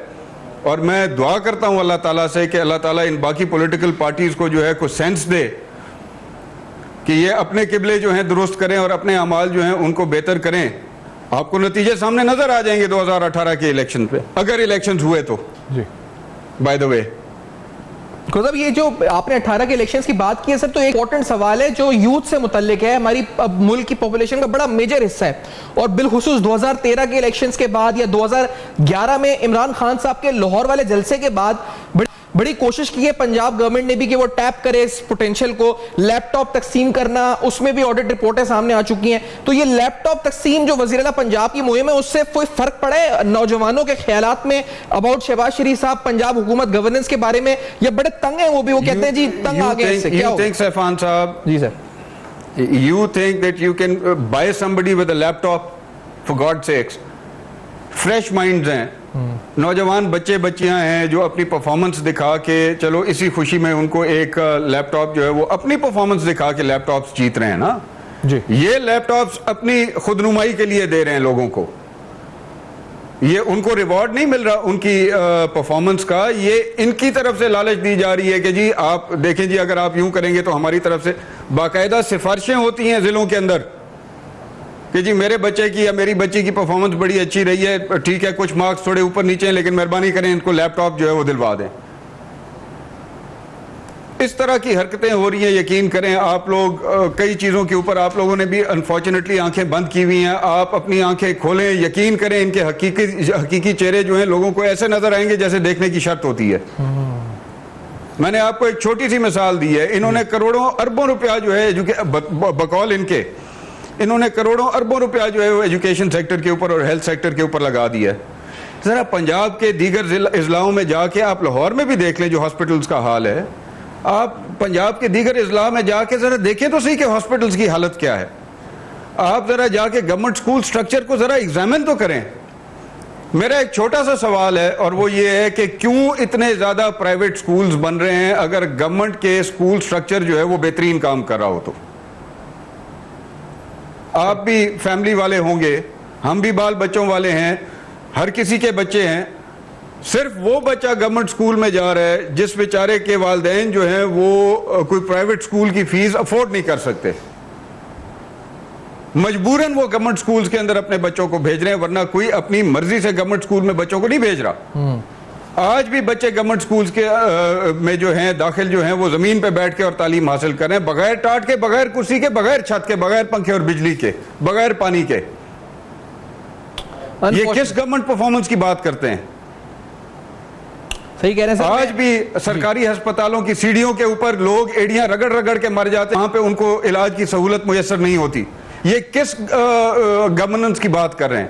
اور میں دعا کرتا ہوں اللہ تعالیٰ سے کہ اللہ تعالیٰ ان باقی پولیٹیکل پارٹیز کو جو ہے کچھ سینس دے کہ یہ اپنے قبلے جو ہیں درست کریں اور اپنے اعمال جو ہیں ان کو بہتر کریں. آپ کو نتیجے سامنے نظر آ جائیں گے 2018 کے الیکشن پہ, اگر الیکشنز ہوئے تو. جی بائی دا وے صاحب یہ جو آپ نے 18 کے الیکشنز کی بات کی ہے سر، تو ایک امپورٹنٹ سوال ہے جو یوتھ سے متعلق ہے. ہماری ملک کی پاپولیشن کا بڑا میجر حصہ ہے، اور بالخصوص 2013 کے الیکشنز کے بعد یا 2011 میں عمران خان صاحب کے لاہور والے جلسے کے بعد بڑی کوشش کی ہے پنجاب گورنمنٹ نے بھی کہ وہ ٹیپ کرے اس پوٹینشل کو. لیپ ٹاپ تقسیم کرنا، اس میں بھی آڈٹ رپورٹیں سامنے آ چکی ہیں. تو یہ لیپ ٹاپ تقسیم جو وزیر اعلیٰ پنجاب کی مہم ہے، اس سے کوئی فرق پڑا ہے نوجوانوں کے خیالات میں اباؤٹ شہباز شریف صاحب، پنجاب حکومت گورننس کے بارے میں؟ یا بڑے تنگ ہیں وہ بھی، وہ کہتے ہیں جی تنگ آ گئے اس سے؟ کیا ہوگا سیفان صاحب؟ جی سر. You think that you can buy somebody with a laptop, for God's sakes? Fresh minds ہیں، نوجوان بچے بچیاں ہیں جو اپنی پرفارمنس دکھا کے، چلو اسی خوشی میں ان کو ایک لیپ ٹاپ جو ہے وہ اپنی پرفارمنس دکھا کے لیپ ٹاپس جیت رہے ہیں نا. جی یہ لیپ ٹاپس اپنی خود نمائی کے لیے دے رہے ہیں لوگوں کو. یہ ان کو ریوارڈ نہیں مل رہا ان کی پرفارمنس کا، یہ ان کی طرف سے لالچ دی جا رہی ہے کہ جی آپ دیکھیں جی اگر آپ یوں کریں گے تو ہماری طرف سے باقاعدہ سفارشیں ہوتی ہیں ضلعوں کے اندر کہ جی میرے بچے کی یا میری بچی کی پرفارمنس بڑی اچھی رہی ہے، ٹھیک ہے کچھ مارکس تھوڑے اوپر نیچے ہیں لیکن مہربانی کریں ان کو لیپ ٹاپ جو ہے وہ دلوا دیں. اس طرح کی حرکتیں ہو رہی ہیں. یقین کریں آپ لوگ کئی چیزوں کے اوپر آپ لوگوں نے بھی انفارچونیٹلی آنکھیں بند کی ہوئی ہیں. آپ اپنی آنکھیں کھولیں، یقین کریں ان کے حقیقی چہرے جو ہیں لوگوں کو ایسے نظر آئیں گے جیسے دیکھنے کی شرط ہوتی ہے. میں نے آپ کو ایک چھوٹی سی مثال دی ہے. انہوں نے کروڑوں اربوں روپیہ جو ہے بقول ان کے، انہوں نے کروڑوں اربوں روپیہ جو ہے وہ ایجوکیشن سیکٹر کے اوپر اور ہیلتھ سیکٹر کے اوپر لگا دیا ہے. ذرا پنجاب کے دیگر اضلاعوں میں جا کے آپ لاہور میں بھی دیکھ لیں جو ہاسپٹلس کا حال ہے. آپ پنجاب کے دیگر اضلاع میں جا کے ذرا دیکھیں تو صحیح کہ ہاسپٹلس کی حالت کیا ہے. آپ ذرا جا کے گورنمنٹ سکول سٹرکچر کو ذرا ایگزامن تو کریں. میرا ایک چھوٹا سا سوال ہے اور وہ یہ ہے کہ کیوں اتنے زیادہ پرائیویٹ سکولز بن رہے ہیں اگر گورنمنٹ کے سکول سٹرکچر جو ہے وہ بہترین کام کر رہا ہو تو؟ آپ بھی فیملی والے ہوں گے، ہم بھی بال بچوں والے ہیں، ہر کسی کے بچے ہیں. صرف وہ بچہ گورنمنٹ سکول میں جا رہا ہے جس بیچارے کے والدین جو ہیں وہ کوئی پرائیویٹ سکول کی فیس افورڈ نہیں کر سکتے، مجبوراً وہ گورنمنٹ سکولز کے اندر اپنے بچوں کو بھیج رہے ہیں، ورنہ کوئی اپنی مرضی سے گورنمنٹ سکول میں بچوں کو نہیں بھیج رہا. آج بھی بچے گورنمنٹ سکولز کے میں جو ہیں داخل جو ہیں وہ زمین پہ بیٹھ کے اور تعلیم حاصل کر رہے ہیں، بغیر ٹاٹ کے، بغیر کرسی کے، بغیر چھت کے، بغیر پنکھے اور بجلی کے، بغیر پانی کے. یہ کس گورنمنٹ پرفارمنس کی بات کرتے ہیں؟ صحیح کہہ رہے ہیں. آج بھی سرکاری ہسپتالوں کی سیڑھیوں کے اوپر لوگ ایڑیاں رگڑ رگڑ کے مر جاتے ہیں، وہاں پہ ان کو علاج کی سہولت میسر نہیں ہوتی. یہ کس گورننس کی بات کر رہے ہیں؟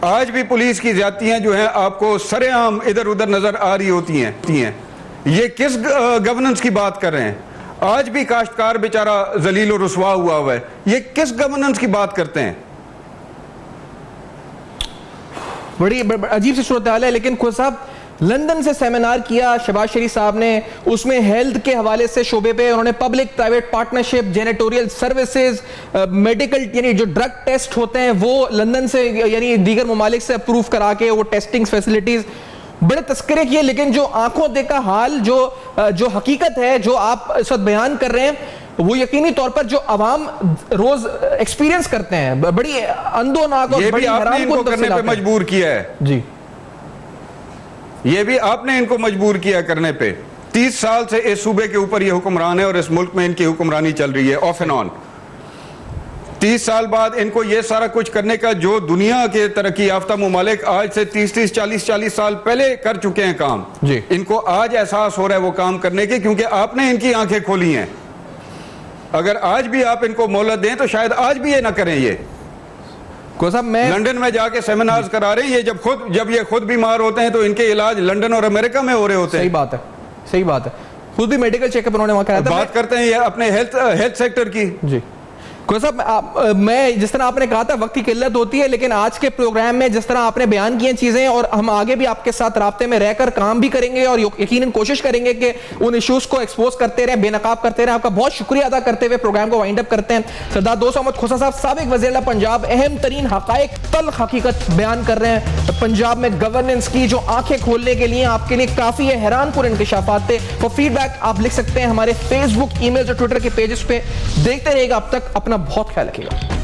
آج بھی پولیس کی زیادتیاں جو ہیں آپ کو سرے عام ادھر ادھر نظر آ رہی ہوتی ہیں. یہ کس گورننس کی بات کر رہے ہیں؟ آج بھی کاشتکار بیچارہ ذلیل و رسوا ہوا ہے. یہ کس گورننس کی بات کرتے ہیں؟ بڑی عجیب سی صورتحال ہے. لیکن خود صاحب لندن سے سیمینار کیا شہباز شریف صاحب نے، اس میں ہیلتھ کے حوالے سے شعبے پہ انہوں نے public private partnership, janitorial services, medical یعنی جو ڈرگ ٹیسٹ ہوتے ہیں وہ لندن سے یعنی دیگر ممالک سے اپروو کرا کے وہ ٹیسٹنگ فیسلٹیز بڑے تذکرے کیے. لیکن جو آنکھوں دیکھا حال، جو حقیقت ہے جو آپ اس وقت بیان کر رہے ہیں، وہ یقینی طور پر جو عوام روز ایکسپیرینس کرتے ہیں بڑی اندوناک اور بڑی حیران کن کرنے پہ مجبور کیا ہے. جی یہ بھی آپ نے ان کو مجبور کیا کرنے پہ. 30 سال سے اس صوبے کے اوپر یہ حکمران ہے اور اس ملک میں ان کی حکمرانی چل رہی ہے آف اینڈ آن. 30 سال بعد ان کو یہ سارا کچھ کرنے کا جو دنیا کے ترقی یافتہ ممالک آج سے 30 40 سال پہلے کر چکے ہیں کام، ان کو آج احساس ہو رہا ہے وہ کام کرنے کے، کیونکہ آپ نے ان کی آنکھیں کھولی ہیں. اگر آج بھی آپ ان کو مہلت دیں تو شاید آج بھی یہ نہ کریں. یہ لنڈن میں جا کے سیمینارز کرا رہے ہیں. یہ جب یہ خود بیمار ہوتے ہیں تو ان کے علاج لنڈن اور امریکہ میں ہو رہے ہوتے ہیں. صحیح بات ہے. خود بھی میڈیکل چیک اپ انہوں نے وہاں کرایا تھا. بات کرتے ہیں یہ اپنے ہیلتھ سیکٹر کی. جی صاحب میں جس طرح آپ نے کہا تھا وقت کی قلت ہوتی ہے، لیکن آج کے پروگرام میں جس طرح آپ نے بیان کی ہیں چیزیں، اور ہم آگے بھی آپ کے ساتھ رابطے میں رہ کر کام بھی کریں گے اور یقیناً کوشش کریں گے کہ ان ایشوز کو ایکسپوز کرتے رہیں، بے نقاب کرتے رہیں. آپ کا بہت شکریہ ادا کرتے ہوئے پروگرام کو وائنڈ اپ کرتے ہیں. سردار دوست محمد کھوسہ صاحب سابق وزیر اعلیٰ پنجاب اہم ترین حقائق، تلخ حقیقت بیان کر رہے ہیں پنجاب میں گورننس کی، جو آنکھیں کھولنے کے لیے آپ کے لیے کافی حیران کن انکشافات تھے. وہ فیڈ بیک آپ لکھ سکتے ہیں ہمارے فیس بک، ای میل اور ٹویٹر کے پیجز پہ. دیکھتے رہیے گا. اب تک اپنا بہت خیال رکھیے گا.